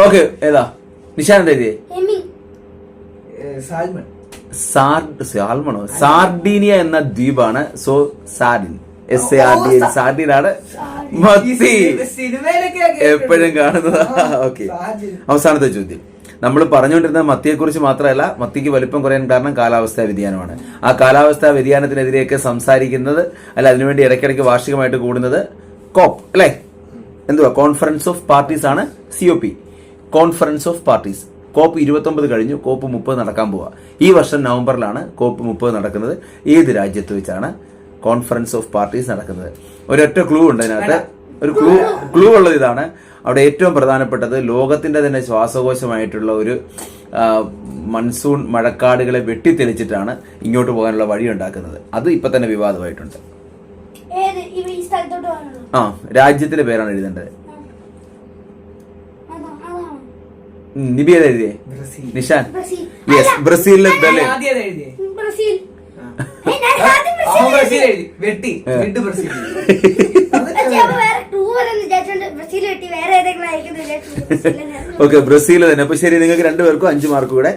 ഓക്കെ, ഏതാ നിഷാൻ എഴുതിയേ? സാൽമൺ. സാൽമണോ? സാർഡീനിയ എന്ന ദ്വീപാണ്. സോ സാർഡിൻ, SARDIN, സാർഡിനാണ് മത്തി. എപ്പോഴും കാണുന്നതാ. ഓക്കെ, അവസാനത്തെ ചോദ്യം. നമ്മൾ പറഞ്ഞുകൊണ്ടിരുന്ന മത്തിയെക്കുറിച്ച് മാത്രമല്ല, മത്തിക്ക് വലിപ്പം കുറയാൻ കാരണം കാലാവസ്ഥാ വ്യതിയാനമാണ്. ആ കാലാവസ്ഥാ വ്യതിയാനത്തിനെതിരെയൊക്കെ സംസാരിക്കുന്നത്, അല്ല അതിനുവേണ്ടി ഇടയ്ക്കിടയ്ക്ക് വാർഷികമായിട്ട് കൂടുന്നത് കോപ്പ് അല്ലേ? എന്തുവാ? കോൺഫറൻസ് ഓഫ് പാർട്ടീസ് ആണ്. COP, conference of parties. COP 29 കഴിഞ്ഞു. COP 30 നടക്കാൻ പോവാ. ഈ വർഷം നവംബറിലാണ് COP 30 നടക്കുന്നത്. ഏത് രാജ്യത്ത് വെച്ചാണ് കോൺഫറൻസ് ഓഫ് പാർട്ടീസ് നടക്കുന്നത്? ഒരൊറ്റ ക്ലൂ ഉണ്ട് അതിനകത്ത്. ഒരു ക്ലൂ ഉള്ളത് ഇതാണ്. അവിടെ ഏറ്റവും പ്രധാനപ്പെട്ടത് ലോകത്തിന്റെ തന്നെ ശ്വാസകോശമായിട്ടുള്ള ഒരു മൺസൂൺ മഴക്കാടുകളെ വെട്ടിത്തെളിച്ചിട്ടാണ് ഇങ്ങോട്ട് പോകാനുള്ള വഴി ഉണ്ടാക്കുന്നത്. അത് ഇപ്പൊ തന്നെ വിവാദമായിട്ടുണ്ട്. ആ, രാജ്യത്തിന്റെ പേരാണ് എഴുതേണ്ടത്. നിബി ഏതാ എഴുതിയേ? നിഷാൻ? യെസ്, ബ്രസീലിലെ ബെർലിൻ. ഓക്കെ, ബ്രസീൽ തന്നെ. അപ്പൊ ശരി, നിങ്ങൾക്ക് രണ്ടുപേർക്കും 5 മാർക്ക് കൂടെ.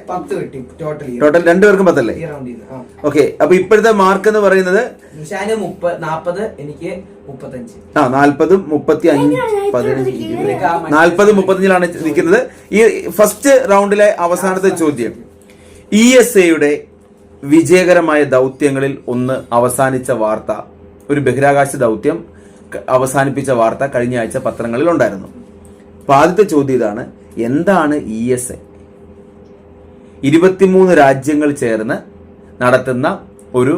ടോട്ടൽ രണ്ടുപേർക്കും 10 അല്ലേ? ഓക്കെ, അപ്പൊ ഇപ്പോഴത്തെ മാർക്ക് എന്ന് പറയുന്നത് 40, എനിക്ക് 35. 40, 35, 15, 40, 35ലാണ് നിൽക്കുന്നത്. ഈ ഫസ്റ്റ് റൗണ്ടിലെ അവസാനത്തെ ചോദ്യം, ESAയുടെ വിജയകരമായ ദൗത്യങ്ങളിൽ ഒന്ന് അവസാനിച്ച വാർത്ത, ഒരു ബഹിരാകാശ ദൗത്യം അവസാനിപ്പിച്ച വാർത്ത കഴിഞ്ഞ ആഴ്ച പത്രങ്ങളിൽ ഉണ്ടായിരുന്നു. അപ്പൊ ആദ്യത്തെ ചോദ്യം ഇതാണ്: എന്താണ് ESA? 23 രാജ്യങ്ങൾ ചേർന്ന് നടത്തുന്ന ഒരു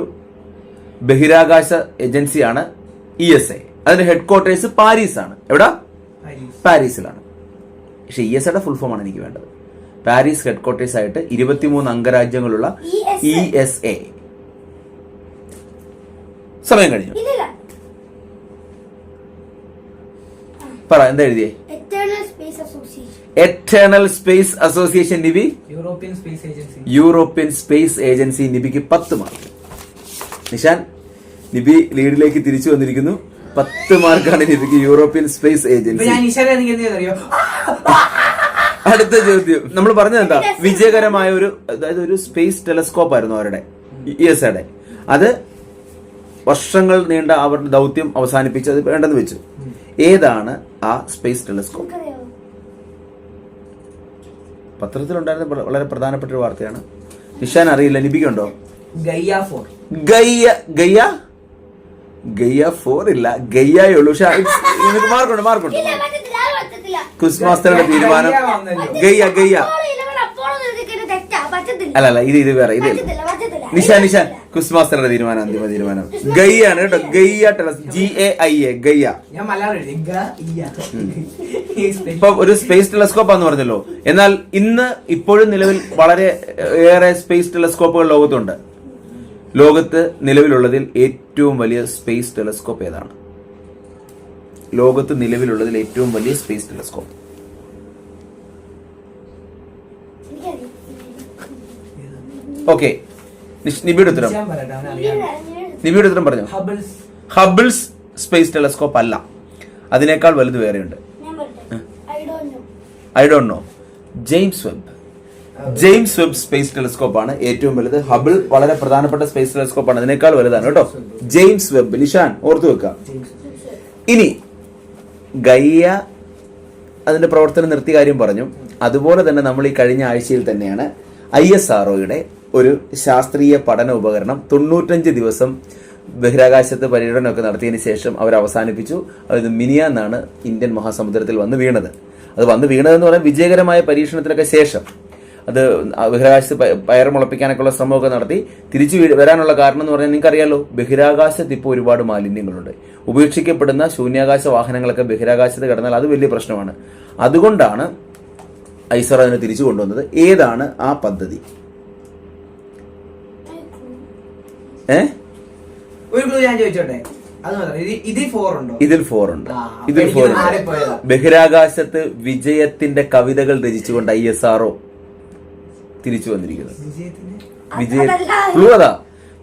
ബഹിരാകാശ ഏജൻസിയാണ് ESA. അതിന്റെ ഹെഡ്ക്വാർട്ടേഴ്സ് പാരീസ് ആണ്. എവിടെ? പാരീസിലാണ്. പക്ഷെ ESAയുടെ ഫുൾ ഫോം ആണ് എനിക്ക് വേണ്ടത്. പാരീസ് ഹെഡ്ക്വാർട്ടേഴ്സ് ആയിട്ട് 23 അംഗരാജ്യങ്ങളുള്ള ESA. സമയം കഴിഞ്ഞു. പറ, എന്താ എഴുതിയേ? Eternal space association. Nibi? European space agency. നിബിക്ക് 10 മാർക്ക്. നിഷാൻ? നിബി ലീഡിലേക്ക് തിരിച്ചു വന്നിരിക്കുന്നു. 10 മാർക്കാണ് നിബിക്ക്. European space agency. അടുത്ത ചോദ്യം, നമ്മൾ പറഞ്ഞത് എന്താ? വിജയകരമായ ഒരു, അതായത് ഒരു സ്പേസ് ടെലസ്കോപ്പ് ആയിരുന്നു അവരുടെ, ESAയുടെ. അത് വർഷങ്ങൾ നീണ്ട അവരുടെ ദൗത്യം അവസാനിപ്പിച്ചത് വേണ്ടെന്ന് വെച്ചു. ഏതാണ് ആ സ്പേസ് ടെലസ്കോപ്പ്? പത്രത്തിലുണ്ടായിരുന്ന വളരെ പ്രധാനപ്പെട്ട ഒരു വാർത്തയാണ്. നിഷാൻ അറിയില്ല, നിബിക്കുണ്ടോ? ഗയ്യ 4 ഇല്ല, ഗയ്യേ ഉള്ളൂ. പക്ഷെ മാർക്കുണ്ട്. ക്വിസ് മാസ്റ്ററുടെ തീരുമാനം ഗയ്യ. അല്ല, ഇത് വേറെ. ഇത് നിഷാൻ ക്വിസ് മാസ്റ്ററുടെ തീരുമാനം, അന്തിമ തീരുമാനം ഗയ്യാണ് കേട്ടോ. Gaia GAIA, Gaia. ഇപ്പൊ ഒരു സ്പേസ് ടെലസ്കോപ്പ് ആന്ന് പറഞ്ഞല്ലോ. എന്നാൽ ഇപ്പോഴും നിലവിൽ വളരെ ഏറെ സ്പേസ് ടെലസ്കോപ്പുകൾ ലോകത്തുണ്ട്. ലോകത്ത് നിലവിലുള്ളതിൽ ഏറ്റവും വലിയ സ്പേസ് ടെലസ്കോപ്പ് ഏതാണ്? ലോകത്ത് നിലവിലുള്ളതിൽ ഏറ്റവും വലിയ സ്പേസ് ടെലസ്കോപ്പ്. ഓക്കെ, നിബിയുടെ ഉത്തരം പറഞ്ഞു. ഹബിൾസ് സ്പേസ് ടെലസ്കോപ്പ് അല്ല, അതിനേക്കാൾ വലുത് വേറെയുണ്ട്. I don't know. James Webb space telescope ആണ് ഏറ്റവും വലുത്. ഹബിൾ വളരെ പ്രധാനപ്പെട്ട സ്പേസ് ടെലസ്കോപ്പ് ആണ്, അതിനേക്കാൾ വലുതാണ് കേട്ടോ. James Webb. നിഷാൻ ഓർത്തു വെക്കാം. ഇനി ഗയ്യ അതിന്റെ പ്രവർത്തനം നിർത്തിയ കാര്യം പറഞ്ഞു. അതുപോലെ തന്നെ നമ്മൾ ഈ കഴിഞ്ഞ ആഴ്ചയിൽ തന്നെയാണ് ISROയുടെ ഒരു ശാസ്ത്രീയ പഠന ഉപകരണം 95 ദിവസം ബഹിരാകാശത്ത് പര്യടനമൊക്കെ നടത്തിയതിന് ശേഷം അവർ അവസാനിപ്പിച്ചു. അത് മിനിയാന്നാണ് ഇന്ത്യൻ മഹാസമുദ്രത്തിൽ വന്ന് വീണത്. അത് വന്ന് വീണതെന്ന് പറഞ്ഞാൽ വിജയകരമായ പരീക്ഷണത്തിനൊക്കെ ശേഷം അത് ബഹിരാകാശത്ത് പയർ മുളപ്പിക്കാനൊക്കെയുള്ള ശ്രമമൊക്കെ നടത്തി തിരിച്ചു വരാനുള്ള കാരണം എന്ന് പറഞ്ഞാൽ നിങ്ങൾക്കറിയാലോ, ബഹിരാകാശത്ത് ഇപ്പോൾ ഒരുപാട് മാലിന്യങ്ങളുണ്ട്. ഉപേക്ഷിക്കപ്പെടുന്ന ശൂന്യാകാശ വാഹനങ്ങളൊക്കെ ബഹിരാകാശത്ത് കിടന്നാൽ അത് വലിയ പ്രശ്നമാണ്. അതുകൊണ്ടാണ് ISRO അതിനെ തിരിച്ചു കൊണ്ടുവന്നത്. ഏതാണ് ആ പദ്ധതി? ഒരു ക്ലൂ ഞാൻ ചോദിച്ചോട്ടെ, അത് മാത്രം. ഇതിൽ 4 ഉണ്ടോ? ഇതിൽ 4 ഉണ്ട്. ആ, ഇതിൽ അപ്പൊ 4 എനിക്ക് ഉണ്ട്. മാറിപ്പോയതാ. ബഹിരാകാശത്ത് വിജയത്തിന്റെ കവിതകൾ രചിച്ചുകൊണ്ട് ISRO തിരിച്ചു വന്നിരിക്കുന്നത്. ക്ലൂ അതാ,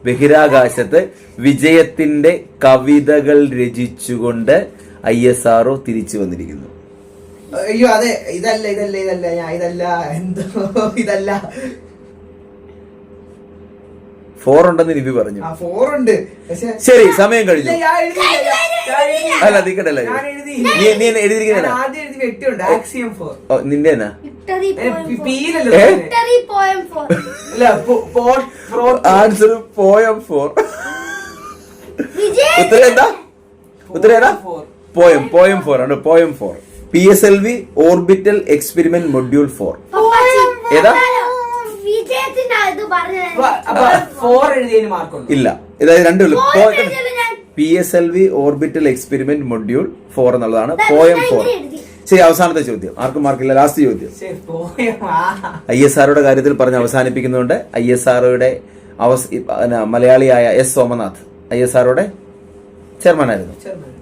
ബഹിരാകാശത്ത് വിജയത്തിന്റെ കവിതകൾ രചിച്ചുകൊണ്ട് ISRO തിരിച്ചു വന്നിരിക്കുന്നു. അയ്യോ അതെ, ഇതല്ല എന്തോ ഇതല്ല. 4 ഉണ്ടെന്ന് നിബി പറഞ്ഞു. 4 ഉണ്ട്. പക്ഷെ ശരി, സമയം കഴിഞ്ഞു. ഞാൻ എഴുതിയില്ല. അല്ല നിക്കട്ടല്ലേ, ഞാൻ എഴുതിയില്ല. നീ എഴുതിയിരിക്കുന്ന ആദ്യം എഴുതി വെട്ടിയുണ്ട്. ആക്സിയം 4. നിന്റെ എന്നാ ആൻസർ പോയം 4. ഉത്തരം എന്താ? ഉത്തരം ഏതാ? പോയം 4 ആണ്. Poem 4. PSLV orbital experiment module 4. ഏതാ? ഇല്ല, ഇതായത് രണ്ടും PSLV ഓർബിറ്റൽ എക്സ്പെരിമെന്റ് മൊഡ്യൂൾ 4 എന്നുള്ളതാണ് പോയം 4. ശരി, അവസാനത്തെ ചോദ്യം. ആർക്കും മാർക്കില്ല. ലാസ്റ്റ് ചോദ്യം. ISROയുടെ കാര്യത്തിൽ പറഞ്ഞ് അവസാനിപ്പിക്കുന്നുണ്ട്. ISROയുടെ മലയാളിയായ S. സോമനാഥ് ISROയുടെ ചെയർമാൻ ആയിരുന്നു.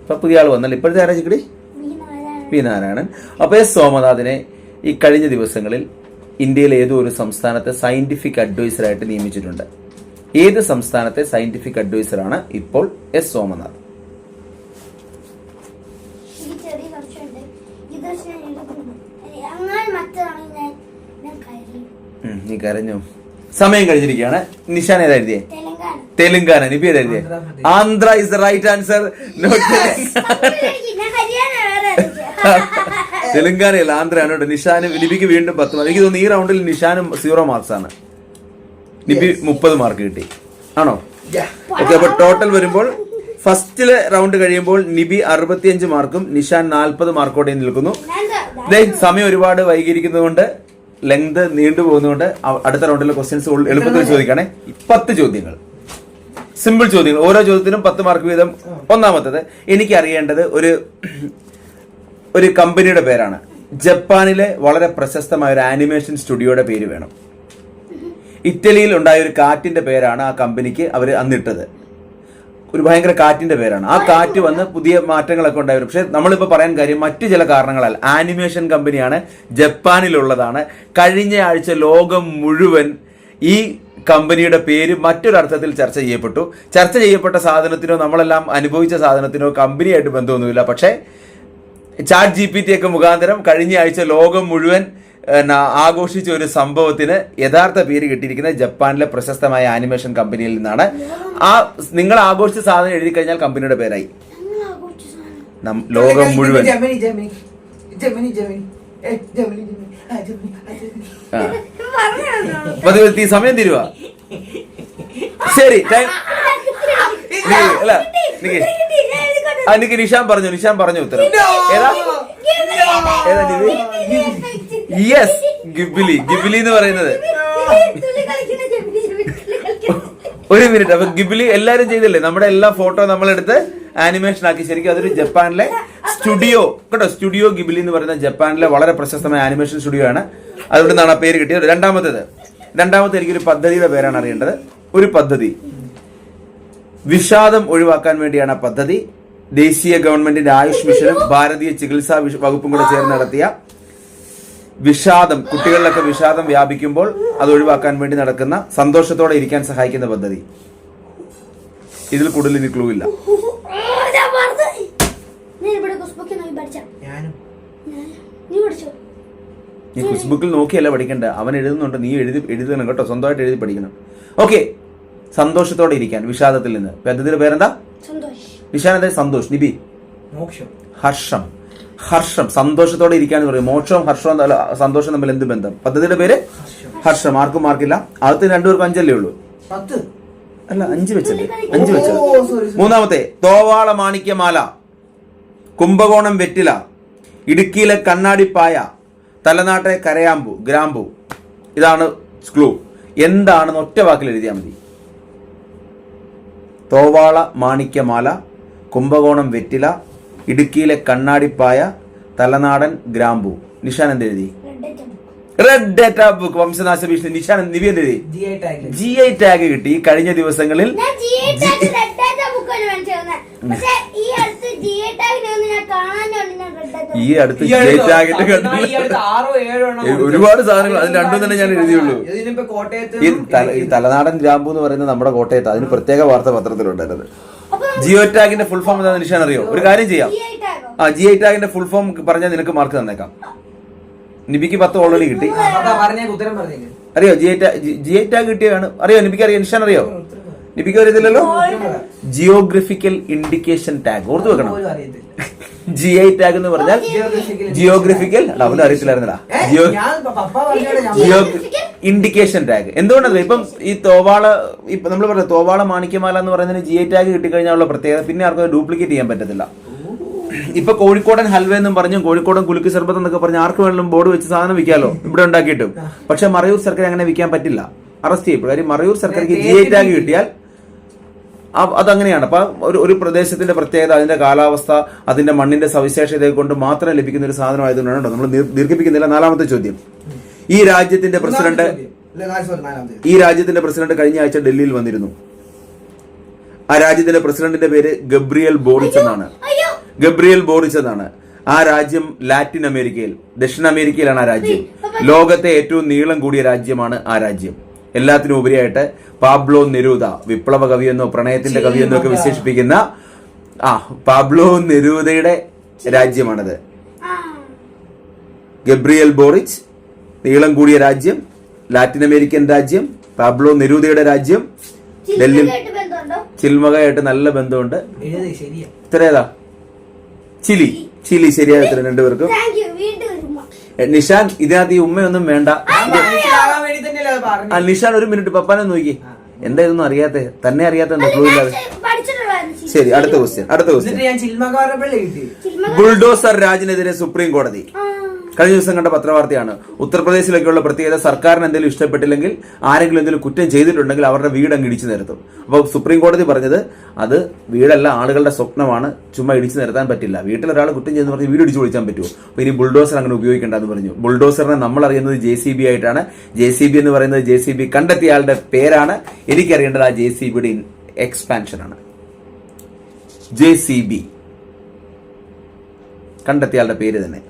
ഇപ്പൊ പുതിയ ആൾ വന്നല്ലോ. ഇപ്പോഴത്തെ ആരാ ചിക്കടി? പി നാരായണൻ. അപ്പൊ S. സോമനാഥിനെ ഈ കഴിഞ്ഞ ദിവസങ്ങളിൽ ഇന്ത്യയിലെ ഏതോ ഒരു സംസ്ഥാനത്തെ സയന്റിഫിക് അഡ്വൈസറായിട്ട് നിയമിച്ചിട്ടുണ്ട്. ഏത് സംസ്ഥാനത്തെ സയന്റിഫിക് അഡ്വൈസറാണ് ഇപ്പോൾ S. സോമനാഥ്? നീ കരഞ്ഞു. സമയം കഴിഞ്ഞിരിക്കുകയാണ്. നിഷാൻ ഏതാ എഴുതിയേ? തെലുങ്കാന. നിബി ഏതാ എഴുതിയേ? Andhra is the right answer. തെലുങ്കാനയല്ല, ആന്ധ്രയാണ്. നിഷാന് നിബിക്ക് വീണ്ടും 10 മാർക്ക്. എനിക്ക് തോന്നുന്നു ഈ റൗണ്ടിൽ നിഷാനും 0 മാർക്സ് ആണ്. നിബി 30 മാർക്ക് കിട്ടി ആണോ? ഓക്കെ, അപ്പൊ ടോട്ടൽ വരുമ്പോൾ ഫസ്റ്റിലെ റൗണ്ട് കഴിയുമ്പോൾ നിബി 65 മാർക്കും നിഷാൻ 40 മാർക്കോടെ നിൽക്കുന്നു. സമയം ഒരുപാട് വൈകിയിരിക്കുന്നതുകൊണ്ട്, ലെങ്ത് നീണ്ടുപോകുന്നതുകൊണ്ട് അടുത്ത റൗണ്ടിലെ ക്വസ്റ്റ്യൻസ് എളുപ്പത്തിൽ ചോദിക്കണേ. 10 ചോദ്യങ്ങൾ, സിമ്പിൾ ചോദ്യങ്ങൾ. ഓരോ ചോദ്യത്തിനും 10 മാർക്ക് വീതം. ഒന്നാമത്തത്, എനിക്ക് അറിയേണ്ടത് ഒരു കമ്പനിയുടെ പേരാണ്. ജപ്പാനിലെ വളരെ പ്രശസ്തമായ ഒരു ആനിമേഷൻ സ്റ്റുഡിയോയുടെ പേര് വേണം. ഇറ്റലിയിൽ ഉണ്ടായ ഒരു കാറ്റിന്റെ പേരാണ് ആ കമ്പനിക്ക് അവർ അന്നിട്ടത്. ഒരു ഭയങ്കര കാറ്റിന്റെ പേരാണ്. ആ കാറ്റ് വന്ന് പുതിയ മാറ്റങ്ങളൊക്കെ ഉണ്ടായിരുന്നു. പക്ഷെ നമ്മളിപ്പോൾ പറയാൻ കാര്യം മറ്റു ചില കാരണങ്ങളാൽ ആനിമേഷൻ കമ്പനിയാണ്, ജപ്പാനിലുള്ളതാണ്. കഴിഞ്ഞ ആഴ്ച ലോകം മുഴുവൻ ഈ കമ്പനിയുടെ പേര് മറ്റൊരർത്ഥത്തിൽ ചർച്ച ചെയ്യപ്പെട്ടു. ചർച്ച ചെയ്യപ്പെട്ട സാധനത്തിനോ നമ്മളെല്ലാം അനുഭവിച്ച സാധനത്തിനോ കമ്പനിയായിട്ട് ബന്ധമൊന്നുമില്ല. പക്ഷേ ചാറ്റ് GPT ഒക്കെ മുഖാന്തരം കഴിഞ്ഞ ആഴ്ച ലോകം മുഴുവൻ ആഘോഷിച്ച ഒരു സംഭവത്തിന് യഥാർത്ഥ പേര് കിട്ടിയിരിക്കുന്നത് ജപ്പാനിലെ പ്രശസ്തമായ ആനിമേഷൻ കമ്പനിയിൽ നിന്നാണ്. ആ നിങ്ങൾ ആഘോഷിച്ച സാധനം എഴുതി കഴിഞ്ഞാൽ കമ്പനിയുടെ പേരായി. ലോകം മുഴുവൻ. സമയം തരുവാ. ശരി, ടൈം. അല്ല എനിക്ക് നിഷാൻ പറഞ്ഞു ഉത്തരം. ഏതാ യെസ്, ഗിബിലി എന്ന് പറയുന്നത്. ഒരു മിനിറ്റ്. അപ്പൊ ഗിബിലി എല്ലാരും ചെയ്തില്ലേ? നമ്മുടെ എല്ലാ ഫോട്ടോ നമ്മളെടുത്ത് ആനിമേഷൻ ആക്കി. ശരിക്കും അതൊരു ജപ്പാനിലെ സ്റ്റുഡിയോ കേട്ടോ. സ്റ്റുഡിയോ ഗിബിലി എന്ന് പറയുന്ന ജപ്പാനിലെ വളരെ പ്രശസ്തമായ ആനിമേഷൻ സ്റ്റുഡിയോ ആണ്. അതുകൊണ്ട് നിന്നാണ് ആ പേര് കിട്ടിയത്. രണ്ടാമത്തെ എനിക്കൊരു പദ്ധതിയുടെ പേരാണ് അറിയേണ്ടത്. ഒരു പദ്ധതി, വിഷാദം ഒഴിവാക്കാൻ വേണ്ടിയാണ് ആ പദ്ധതി. ദേശീയ ഗവൺമെന്റിന്റെ ആയുഷ് മിഷനും ഭാരതീയ ചികിത്സാ വകുപ്പും കൂടെ ചേർന്ന് നടത്തിയ വിഷാദം, കുട്ടികളിലൊക്കെ വിഷാദം വ്യാപിക്കുമ്പോൾ അത് ഒഴിവാക്കാൻ വേണ്ടി നടക്കുന്ന, സന്തോഷത്തോടെ ഇരിക്കാൻ സഹായിക്കുന്ന പദ്ധതി. ഇതിൽ കൂടുതൽ ഇനി ക്ലൂ ഇല്ല. നീ ഫേസ്ബുക്കിൽ നോക്കിയല്ല പഠിക്കണ്ട, അവൻ എഴുതുന്നുണ്ട്, നീ എഴുതണം കേട്ടോ. സ്വന്തമായിട്ട് എഴുതി പഠിക്കണം. ഓക്കെ, സന്തോഷത്തോടെ ഇരിക്കാൻ, വിഷാദത്തിൽ നിന്ന്. പദ്ധതിയുടെ പേരെന്താ? നിഷാനന്ദ സന്തോഷ്. നിബി? ഹർഷം. സന്തോഷത്തോടെ ഇരിക്കാന്ന് പറയും. മോക്ഷവും ഹർഷവും സന്തോഷം തമ്മിൽ എന്ത് ബന്ധം? പദ്ധതിയുടെ പേര് ഹർഷം. ആർക്കും മാർക്കില്ല. ആദ്യത്തെ 2 പേർക്ക് 5 അല്ലേ ഉള്ളൂ? 10 അല്ല, 5 വെച്ചല്ലേ? 5 വെച്ചത്. മൂന്നാമത്തെ, തോവാള മാണിക്യമാല, കുംഭകോണം വെറ്റില, ഇടുക്കിയിലെ കണ്ണാടിപ്പായ, തലനാട്ടെ ഗ്രാമ്പു. ഇതാണ് ക്ലൂ. എന്താണെന്ന് ഒറ്റ വാക്കിൽ എഴുതിയാൽ മതി. തോവാള മാണിക്യമാല, കുംഭകോണം വെറ്റില, ഇടുക്കിയിലെ കണ്ണാടിപ്പായ, തലനാടൻ ഗ്രാമ്പു. നിഷാൻ എന്ത് എഴുതി? റെഡ് ഡേറ്റ ബുക്ക് വംശനാശ ഭീഷണി. നിഷാൻ നിവി എന്ത് എഴുതി? GI tag. GI ടാഗ് കിട്ടി കഴിഞ്ഞ ദിവസങ്ങളിൽ. ഞാൻ GI tag red data book ആണ് വാങ്ങിച്ചത്. പക്ഷേ ഈ അടുത്ത് GI tag ഞാൻ കാണാനുണ്ട്. ഞാൻ red data. ഈ അടുത്ത് GI ടാഗിന്റെ ഒരുപാട് സാധനങ്ങൾ അതിൽ രണ്ടും തന്നെ ഞാൻ എഴുതിയുള്ളൂ. ഈ തലനാടൻ ഗ്രാമ്പു എന്ന് പറയുന്നത് നമ്മുടെ കോട്ടയത്ത്, അതിന് പ്രത്യേക വാർത്ത പത്രത്തിലുണ്ടായിരുന്നത്. ജിയോ ടാഗിന്റെ ഫുൾ ഫോം എന്താണെന്ന് നിഷാൻ അറിയോ? ഒരു കാര്യം ചെയ്യാം, GI ടാഗിന്റെ ഫുൾ ഫോം പറഞ്ഞാൽ നിനക്ക് മാർക്ക് തന്നേക്കാം. നിബിക്ക് 10 ഓൾറെഡി കിട്ടി. അറിയോ GI ടാഗ് കിട്ടിയാണ്? അറിയോ നിബിക്ക്? അറിയോ? നിഷാൻ അറിയോ? നിബിക്ക് അറിയത്തില്ലല്ലോ. ജിയോഗ്രഫിക്കൽ ഇൻഡിക്കേഷൻ ടാഗ് ഓർത്ത് വെക്കണം. GI ടാഗ് എന്ന് പറഞ്ഞാൽ ജിയോഗ്രഫിക്കൽ, അവനും അറിയത്തില്ലായിരുന്നടാ. Indication tag എന്തുകൊണ്ടറിയാം? ഇപ്പം ഈ തോവാള, ഇപ്പൊ നമ്മൾ പറയാം തോവാള മാണിക്യമാല എന്ന് പറയുന്നതിന് GI ടാഗ് കിട്ടിക്കഴിഞ്ഞാലുള്ള പ്രത്യേകത പിന്നെ ആർക്കും ഡ്യൂപ്ലിക്കേറ്റ് ചെയ്യാൻ പറ്റത്തില്ല. ഇപ്പൊ കോഴിക്കോടൻ ഹൽവ എന്നും പറഞ്ഞു, കോഴിക്കോടൻ കുലുക്ക് സർബത്ത് എന്നൊക്കെ പറഞ്ഞ് ആർക്ക് വേണമെങ്കിലും ബോർഡ് വെച്ച് സാധനം വിൽക്കാലോ ഇവിടെ ഉണ്ടാക്കിയിട്ടും. പക്ഷെ മറയൂർ സർക്കാർ അങ്ങനെ വിൽക്കാൻ പറ്റില്ല, അറസ്റ്റ് ചെയ്യും. കാര്യം മറയൂർ സർക്കാർക്ക് GI ടാഗ് കിട്ടിയാൽ അതങ്ങനെയാണ്. അപ്പൊ ഒരു പ്രദേശത്തിന്റെ പ്രത്യേകത, അതിന്റെ കാലാവസ്ഥ, അതിന്റെ മണ്ണിന്റെ സവിശേഷതയെ കൊണ്ട് മാത്രം ലഭിക്കുന്ന ഒരു സാധനമായതുകൊണ്ടാണ് നമ്മൾ ദീർഘിപ്പിക്കുന്നില്ല. 4ാമത്തെ ചോദ്യം. ഈ രാജ്യത്തിന്റെ പ്രസിഡന്റ് കഴിഞ്ഞ ആഴ്ച ഡൽഹിയിൽ വന്നിരുന്നു. ആ രാജ്യത്തിന്റെ പ്രസിഡന്റിന്റെ പേര് ഗബ്രിയൽ ബോറിച്ച് എന്നാണ്. ഗബ്രിയൽ ബോറിച്ച് എന്നാണ്. ആ രാജ്യം ലാറ്റിൻ അമേരിക്കയിൽ, ദക്ഷിണ അമേരിക്കയിലാണ് ആ രാജ്യം. ലോകത്തെ ഏറ്റവും നീളം കൂടിയ രാജ്യമാണ് ആ രാജ്യം. എല്ലാത്തിനും ഉപരിയായിട്ട് പാബ്ലോ നെരൂദ, വിപ്ലവ കവിയെന്നോ പ്രണയത്തിന്റെ കവിയെന്നോ ഒക്കെ വിശേഷിപ്പിക്കുന്ന പാബ്ലോ നെരൂദയുടെ രാജ്യമാണിത്. ഗബ്രിയൽ ബോറിച്ച്, നീളം കൂടിയ രാജ്യം, ലാറ്റിൻ അമേരിക്കൻ രാജ്യം, പാബ്ലോ നെരൂദയുടെ രാജ്യം, ഡൽഹി. ചിൽമകയായിട്ട് നല്ല ബന്ധമുണ്ട്. ഇത്രേതാ? ചിലി. ചിലി ശരിയായ ഉത്തരം രണ്ടുപേർക്കും. നിഷാൻ ഇതിനകത്ത് ഈ ഉമ്മയൊന്നും വേണ്ട. നിഷാൻ ഒരു മിനിറ്റ് പപ്പാനെ നോക്കി, എന്താ ഇതൊന്നും അറിയാത്ത, തന്നെ അറിയാത്ത എന്താ ക്ലൂ ഇല്ലാതെ. ശരി, അടുത്ത ക്വസ്റ്റ്യൻ. ബുൾഡോസർ രാജിനെതിരെ സുപ്രീം കോടതി. കഴിഞ്ഞ ദിവസം കണ്ട പത്രവാർത്തയാണ്. ഉത്തർപ്രദേശിലൊക്കെയുള്ള പ്രത്യേകത, സർക്കാരിന് എന്തെങ്കിലും ഇഷ്ടപ്പെട്ടില്ലെങ്കിൽ, ആരെങ്കിലും എന്തെങ്കിലും കുറ്റം ചെയ്തിട്ടുണ്ടെങ്കിൽ അവരുടെ വീട് അങ്ങ് ഇടിച്ചു നിരത്തും. അപ്പോൾ സുപ്രീം കോടതി പറഞ്ഞത് അത് വീടല്ല, ആളുകളുടെ സ്വപ്നമാണ്, ചുമ്മാ ഇടിച്ചു നിരത്താൻ പറ്റില്ല. വീട്ടിലൊരാൾ കുറ്റം ചെയ്യുന്ന പറഞ്ഞ് വീട് ഇടിച്ചു പൊളിക്കാൻ പറ്റുമോ? അപ്പോൾ ഇനി ബുൾഡോസർ അങ്ങനെ ഉപയോഗിക്കേണ്ടെന്ന് പറഞ്ഞു. ബുൾഡോസറിനെ നമ്മൾ അറിയുന്നത് JCB ആയിട്ടാണ്. JCB എന്ന് പറയുന്നത് JCB കണ്ടെത്തിയ ആളുടെ പേരാണ്. എനിക്കറിയേണ്ടത് ആ JCBയുടെ എക്സ്പാൻഷൻ ആണ്. JCB കണ്ടെത്തിയ ആളുടെ പേര് തന്നെ.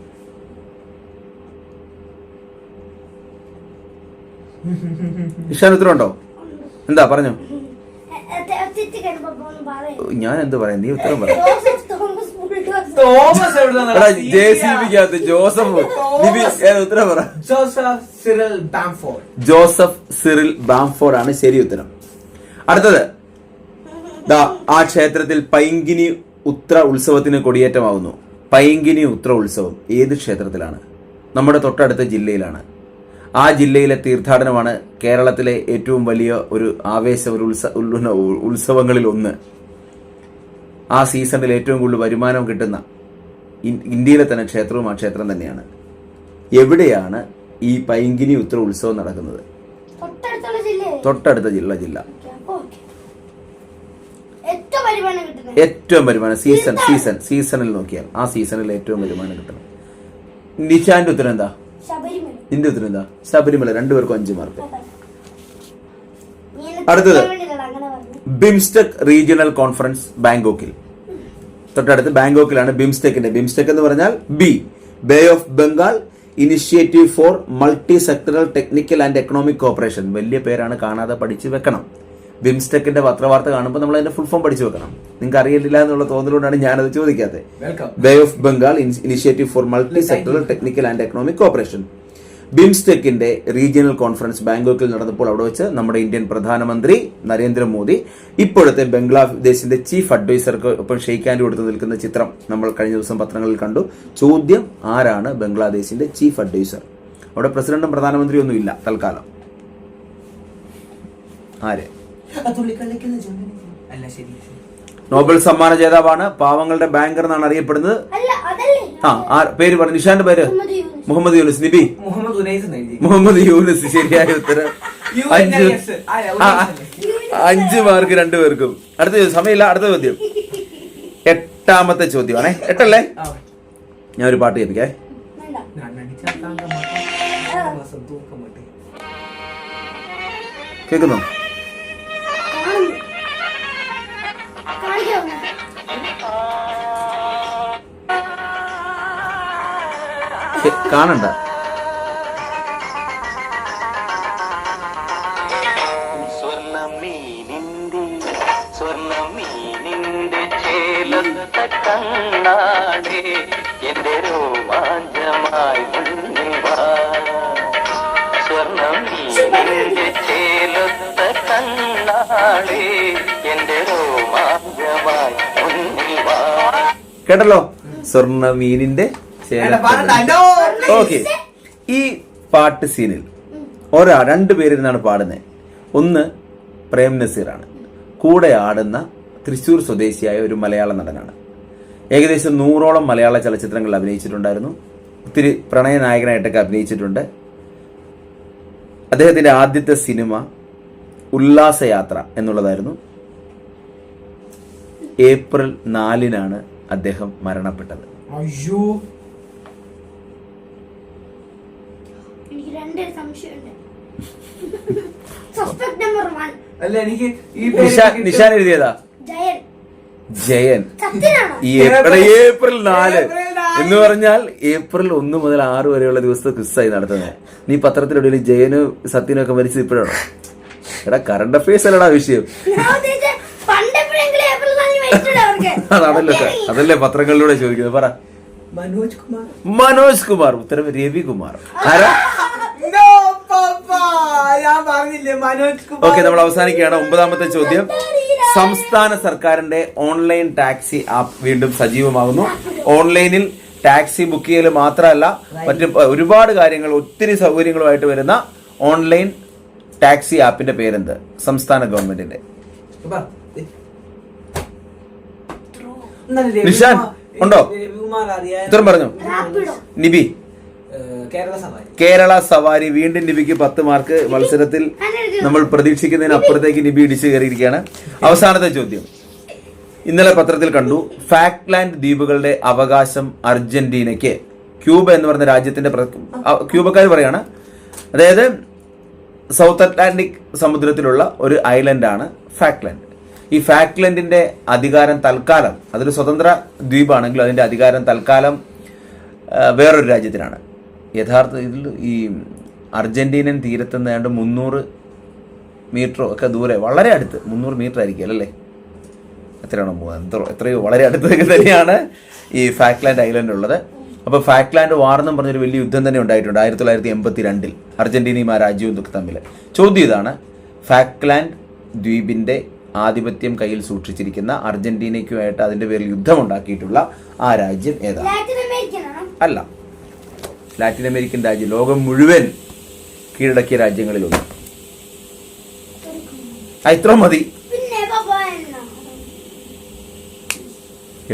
നിഷാൻ ഉത്തരവുണ്ടോ? എന്താ പറഞ്ഞോ? ഞാൻ എന്ത് പറയാം, നീ ഉത്തരം പറ. JCBക്കകത്ത് ജോസഫ്. ഉത്തരം പറ. ജോസഫ് സിറിൽ ബാംഫോർഡ് ആണ് ശരി ഉത്തരം. അടുത്തത്, ആ ക്ഷേത്രത്തിൽ പൈങ്കിനി ഉത്ര ഉത്സവത്തിന് കൊടിയേറ്റമാവുന്നു. പൈങ്കിനി ഉത്ര ഉത്സവം ഏത് ക്ഷേത്രത്തിലാണ്? നമ്മുടെ തൊട്ടടുത്ത ജില്ലയിലാണ്. ആ ജില്ലയിലെ തീർത്ഥാടനമാണ് കേരളത്തിലെ ഏറ്റവും വലിയ ഒരു ആവേശ ഉത്സവങ്ങളിൽ ഒന്ന്. ആ സീസണിൽ ഏറ്റവും കൂടുതൽ വരുമാനം കിട്ടുന്ന ഇന്ത്യയിലെ തന്നെ ക്ഷേത്രവും ആ ക്ഷേത്രം തന്നെയാണ്. എവിടെയാണ് ഈ പൈങ്കിനി ഉത്ര ഉത്സവം നടക്കുന്നത്? തൊട്ടടുത്ത ജില്ല. ഏറ്റവും വരുമാനം സീസണിൽ നോക്കിയാൽ ആ സീസണിൽ ഏറ്റവും വരുമാനം കിട്ടണം. നിഷാന്റെ ഉത്തരം എന്താ? നിന്റെ ഉത്തരം എന്താ? ശബരിമല. രണ്ടുപേർക്കും 5 മാർക്ക്. അടുത്തത്, ബിംസ്റ്റെക് റീജിയണൽ കോൺഫറൻസ് ബാങ്കോക്കിൽ. തൊട്ടടുത്ത് ബാങ്കോക്കിലാണ് ബിംസ്റ്റെക്കിന്റെ. ബിംസ്റ്റെക് എന്ന് പറഞ്ഞാൽ bay of Bengal initiative for multi sectoral technical and economic corporation. വലിയ പേരാണ്, കാണാതെ പഠിച്ചു വെക്കണം. ബിംസ്റ്റെക്കിന്റെ പത്രവാർത്ത കാണുമ്പോൾ നമ്മൾ അതിന്റെ ഫുൾ ഫോം പഠിച്ചു വെക്കണം. നിങ്ങൾക്ക് അറിയില്ല എന്നുള്ള തോന്നലുകൊണ്ടാണ് ഞാനത് ചോദിക്കാത്തത്. Bay of Bengal initiative for multi sectoral technical and economic cooperation. ബിംസ്റ്റെക്കിന്റെ റീജിയണൽ കോൺഫറൻസ് ബാങ്കോക്കിൽ നടന്നപ്പോൾ അവിടെ വെച്ച് നമ്മുടെ ഇന്ത്യൻ പ്രധാനമന്ത്രി നരേന്ദ്രമോദി ഇപ്പോഴത്തെ ബംഗ്ലാദേശിന്റെ ചീഫ് അഡ്വൈസർക്ക് ഒപ്പം ഷെയ്ക്ക് ഹാൻഡ് കൊടുത്ത് നിൽക്കുന്ന ചിത്രം നമ്മൾ കഴിഞ്ഞ ദിവസം പത്രങ്ങളിൽ കണ്ടു. ചോദ്യം, ആരാണ് ബംഗ്ലാദേശിന്റെ ചീഫ് അഡ്വൈസർ? അവിടെ പ്രസിഡന്റും പ്രധാനമന്ത്രിയും ഒന്നും ഇല്ല തൽക്കാലം. ആര്? നോബൽ സമ്മാന ജേതാവാണ്, പാവങ്ങളുടെ ബാങ്കർ എന്നാണ് അറിയപ്പെടുന്നത്. പേര് പറഞ്ഞു. നിഷാന്റെ പേര്? മുഹമ്മദ് യൂനുസ്. നിബി? മുഹമ്മദ് യൂനുസ് ശരിയായ ഉത്തരം. 5 മാർക്ക് രണ്ടുപേർക്കും. അടുത്ത ചോദ്യം, സമയമില്ല. അടുത്ത ചോദ്യം, 8ാമത്തെ ചോദ്യമാണേ. 8 അല്ലേ? ഞാൻ ഒരു പാട്ട് കേൾപ്പിക്കേ. മാസം തൂക്കം മട്ടി. കേൾക്കുന്നോ? കാണണ്ട. സ്വർണ്ണമീനിന്റെ ചേലത്ത കണ്ണാടേ എന്റെ രോമാഞ്ചമായി മുന്നിൽ വാ. സ്വർണ്ണമീനിന്റെ ചേലത്ത കണ്ണാടേ എന്റെ രോമാഞ്ചമായി മുന്നിൽ വാ. കേട്ടല്ലോ? സ്വർണ്ണ മീനിന്റെ ഓക്കെ. ഈ പാട്ട് സീനിൽ രണ്ടുപേരിരുന്നാണ് പാടുന്നത്. ഒന്ന് പ്രേം നസീറാണ്, കൂടെ ആടുന്ന തൃശ്ശൂർ സ്വദേശിയായ ഒരു മലയാള നടനാണ്. ഏകദേശം 100ഓളം മലയാള ചലച്ചിത്രങ്ങളിൽ അഭിനയിച്ചിട്ടുണ്ടായിരുന്നു. ഒത്തിരി പ്രണയ നായകനായിട്ടൊക്കെ അഭിനയിച്ചിട്ടുണ്ട്. അദ്ദേഹത്തിന്റെ ആദ്യത്തെ സിനിമ ഉല്ലാസയാത്ര എന്നുള്ളതായിരുന്നു. ഏപ്രിൽ 4-നാണ് അദ്ദേഹം മരണപ്പെട്ടത്. അയ്യോ, എനിക്ക് രണ്ടൊരു സംശയമുണ്ട്. സസ്പെക്ട് നമ്പർ 1 അല്ല എനിക്ക് ഈ നിഷാൻ എഴുതിയതാ ജയൻ. ജയൻ. സത്യനാണോ? ഈ ഏപ്രിൽ 4 എന്ന് പറഞ്ഞാൽ ഏപ്രിൽ 1 മുതൽ 6 വരെയുള്ള ദിവസത്തെ ക്വിസായി നടത്തുന്നത്. നീ പത്രത്തിലൊരു ജയന് സത്യനൊക്കെ മരിച്ചത് ഇപ്പോഴാണോ? എടാ കറണ്ട് അഫയേഴ്സ് അല്ലടാ വിഷയം. അതല്ലേ പത്രങ്ങളിലൂടെ ചോദിക്കുന്നത്. പറ. മനോജ് കുമാർ. ഉത്തരം രവികുമാർ. ആരാ? ഞാൻ പറഞ്ഞില്ലേ മനോജ് കുമാർ. ഓക്കെ, നമ്മൾ അവസാനിക്കുകയാണ്. 9ാമത്തെ ചോദ്യം. സംസ്ഥാന സർക്കാരിന്റെ ഓൺലൈൻ ടാക്സി ആപ്പ് വീണ്ടും സജീവമാകുന്നു. ഓൺലൈനിൽ ടാക്സി ബുക്ക് ചെയ്യൽ മാത്രമല്ല, മറ്റ് ഒരുപാട് കാര്യങ്ങൾ, ഒത്തിരി സൗകര്യങ്ങളുമായിട്ട് വരുന്ന ഓൺലൈൻ ടാക്സി ആപ്പിന്റെ പേരെന്ത്? സംസ്ഥാന ഗവൺമെന്റിന്റെ. നിഷാൻ ഉണ്ടോ? ഉത്തരം പറഞ്ഞു. നിബി. കേരള സവാരി. വീണ്ടും നിബിക്ക് 10 മാർക്ക്. മത്സരത്തിൽ നമ്മൾ പ്രതീക്ഷിക്കുന്നതിന് അപ്പുറത്തേക്ക് നിബി ഇടിച്ചു കയറിയിരിക്കുകയാണ്. അവസാനത്തെ ചോദ്യം. ഇന്നലെ പത്രത്തിൽ കണ്ടു, ഫാക്ലാൻഡ് ദ്വീപുകളുടെ അവകാശം അർജന്റീനയ്ക്ക്. ക്യൂബ എന്ന് പറഞ്ഞ രാജ്യത്തിന്റെ ക്യൂബക്കാർ പറയാണ്. അതായത് സൗത്ത് അറ്റ്ലാന്റിക് സമുദ്രത്തിലുള്ള ഒരു ഐലൻഡാണ് ഫാക്ലാൻഡ്. ഈ ഫാക്ലൻഡിന്റെ അധികാരം തൽക്കാലം, അതൊരു സ്വതന്ത്ര ദ്വീപാണെങ്കിലും അതിന്റെ അധികാരം തൽക്കാലം വേറൊരു രാജ്യത്തിനാണ്. യഥാർത്ഥത്തിൽ ഈ അർജന്റീനൻ തീരത്തുനിന്ന് ഏതാണ്ട് 300 മീറ്ററോ ഒക്കെ ദൂരെ, വളരെ അടുത്ത്, 300 മീറ്റർ ആയിരിക്കും അല്ലേ? എത്രയോ വളരെ അടുത്തൊക്കെ തന്നെയാണ് ഈ ഫാക്ലാൻഡ് ഐലൻഡ് ഉള്ളത്. അപ്പോൾ ഫാക്ലാൻഡ് വാർ എന്നും പറഞ്ഞൊരു വലിയ യുദ്ധം തന്നെ ഉണ്ടായിട്ടുണ്ട് 1982 അർജന്റീനയും ആ രാജ്യവും തമ്മിൽ. ചോദ്യം ഇതാണ്, ഫാക്ലാൻഡ് ദ്വീപിന്റെ ആധിപത്യം കയ്യിൽ സൂക്ഷിച്ചിരിക്കുന്ന അർജന്റീനയ്ക്കുമായിട്ട് അതിന്റെ പേരിൽ യുദ്ധം ഉണ്ടാക്കിയിട്ടുള്ള ആ രാജ്യം ഏതാണ്? അല്ല, ലാറ്റിൻ അമേരിക്കൻ രാജ്യം. ലോകം മുഴുവൻ കീഴടക്കിയ രാജ്യങ്ങളിലൊന്ന്. ഇത്ര മതി.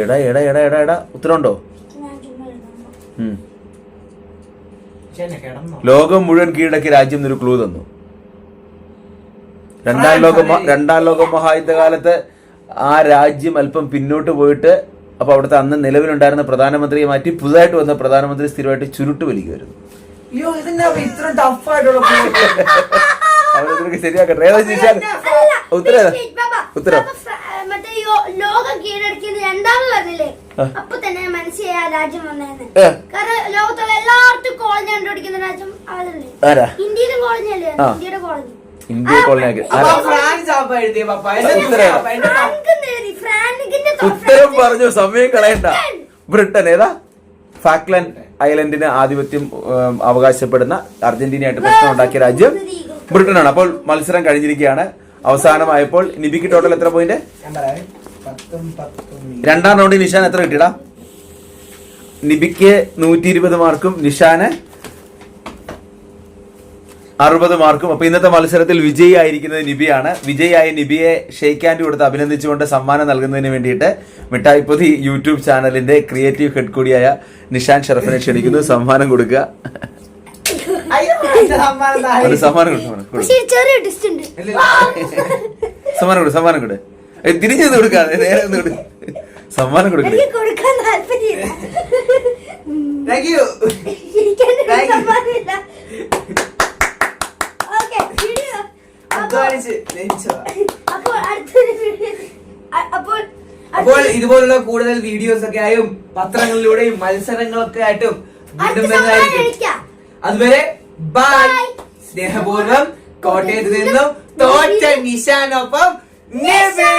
എടാ എടാ എടാ എടാ എടാ ഉത്തരവുണ്ടോ? ലോകം മുഴുവൻ കീഴടക്കിയ രാജ്യം എന്നൊരു ക്ലൂ തന്നു. രണ്ടാം ലോക മഹായുദ്ധ കാലത്ത് ആ രാജ്യം അല്പം പിന്നോട്ട് പോയിട്ട്, അപ്പൊ അവിടുത്തെ അന്ന് നിലവിലുണ്ടായിരുന്ന പ്രധാനമന്ത്രിയെ മാറ്റി പുതുതായിട്ട് വന്ന പ്രധാനമന്ത്രി സ്ഥിരമായിട്ട് ചുരുട്ട് വലിക്കുമായിരുന്നു. അവരൊക്കെ ശരിയാക്കട്ടെ. ഏതാ ചോദിച്ചാൽ ഉത്തരം ഉത്തരം ലോകം കീഴടക്കിയത് രണ്ടാമത് പറഞ്ഞില്ലേ, അപ്പൊ തന്നെ മനസ്സിലായ രാജ്യം വന്നേന്ന്. കാരണം ലോകത്തുള്ള എല്ലാവർക്കും കോളനി കണ്ടുപിടിക്കുന്ന രാജ്യം അതല്ലേ? ഇന്ത്യയിലും കോളനി അല്ലേ? ഇന്ത്യയുടെ കോളനി. ഇന്ത്യ കോളനിയാക്കി. ഉത്തരം പറഞ്ഞു, സമയം കളയണ്ട. ബ്രിട്ടൻ. ഏതാ? ഫാക്ലാൻഡ് ഐലൻഡിന് ആധിപത്യം അവകാശപ്പെടുന്ന, അർജന്റീനയായിട്ട് പ്രശ്നം ഉണ്ടാക്കിയ രാജ്യം ബ്രിട്ടനാണ്. അപ്പോൾ മത്സരം കഴിഞ്ഞിരിക്കുകയാണ്. അവസാനമായപ്പോൾ നിബിക്ക് ടോട്ടൽ എത്ര പോയിന്റ്? 2ാം റൗണ്ടിൽ നിഷാൻ എത്ര കിട്ടിയടാ? നിബിക്ക് 120 മാർക്കും നിഷാന് 60 മാർക്കും. അപ്പൊ ഇന്നത്തെ മത്സരത്തിൽ വിജയി ആയിരിക്കുന്നത് നിബിയാണ്. വിജയിയായ നിബിയെ ഷെയ്ക്ക് ഹാൻഡ് കൊടുത്ത് അഭിനന്ദിച്ചുകൊണ്ട് സമ്മാനം നൽകുന്നതിന് വേണ്ടിയിട്ട് മിഠായിപ്പൊതി യൂട്യൂബ് ചാനലിന്റെ ക്രിയേറ്റീവ് ഹെഡ് കൂടിയായ നിഷാൻ ഷറഫിനെ ക്ഷണിക്കുന്നു. സമ്മാനം കൊടുക്കുക. സമ്മാനം കൊടു. തിരിഞ്ഞു കൊടുക്കാതെ നേരെ സമ്മാനം കൊടുക്കണേ. കൊടുക്കാൻ താല്പര്യം. ഇതുപോലുള്ള കൂടുതൽ വീഡിയോസ് ഒക്കെ ആയും പത്രങ്ങളിലൂടെയും മത്സരങ്ങളൊക്കെ ആയിട്ടും വീണ്ടും വരുന്നതായിരിക്കും. അതുവരെ ബൈ. സ്നേഹപൂർവ്വം കോട്ടയത്ത് നിന്നും തോറ്റ നിശാനൊപ്പം നിബി.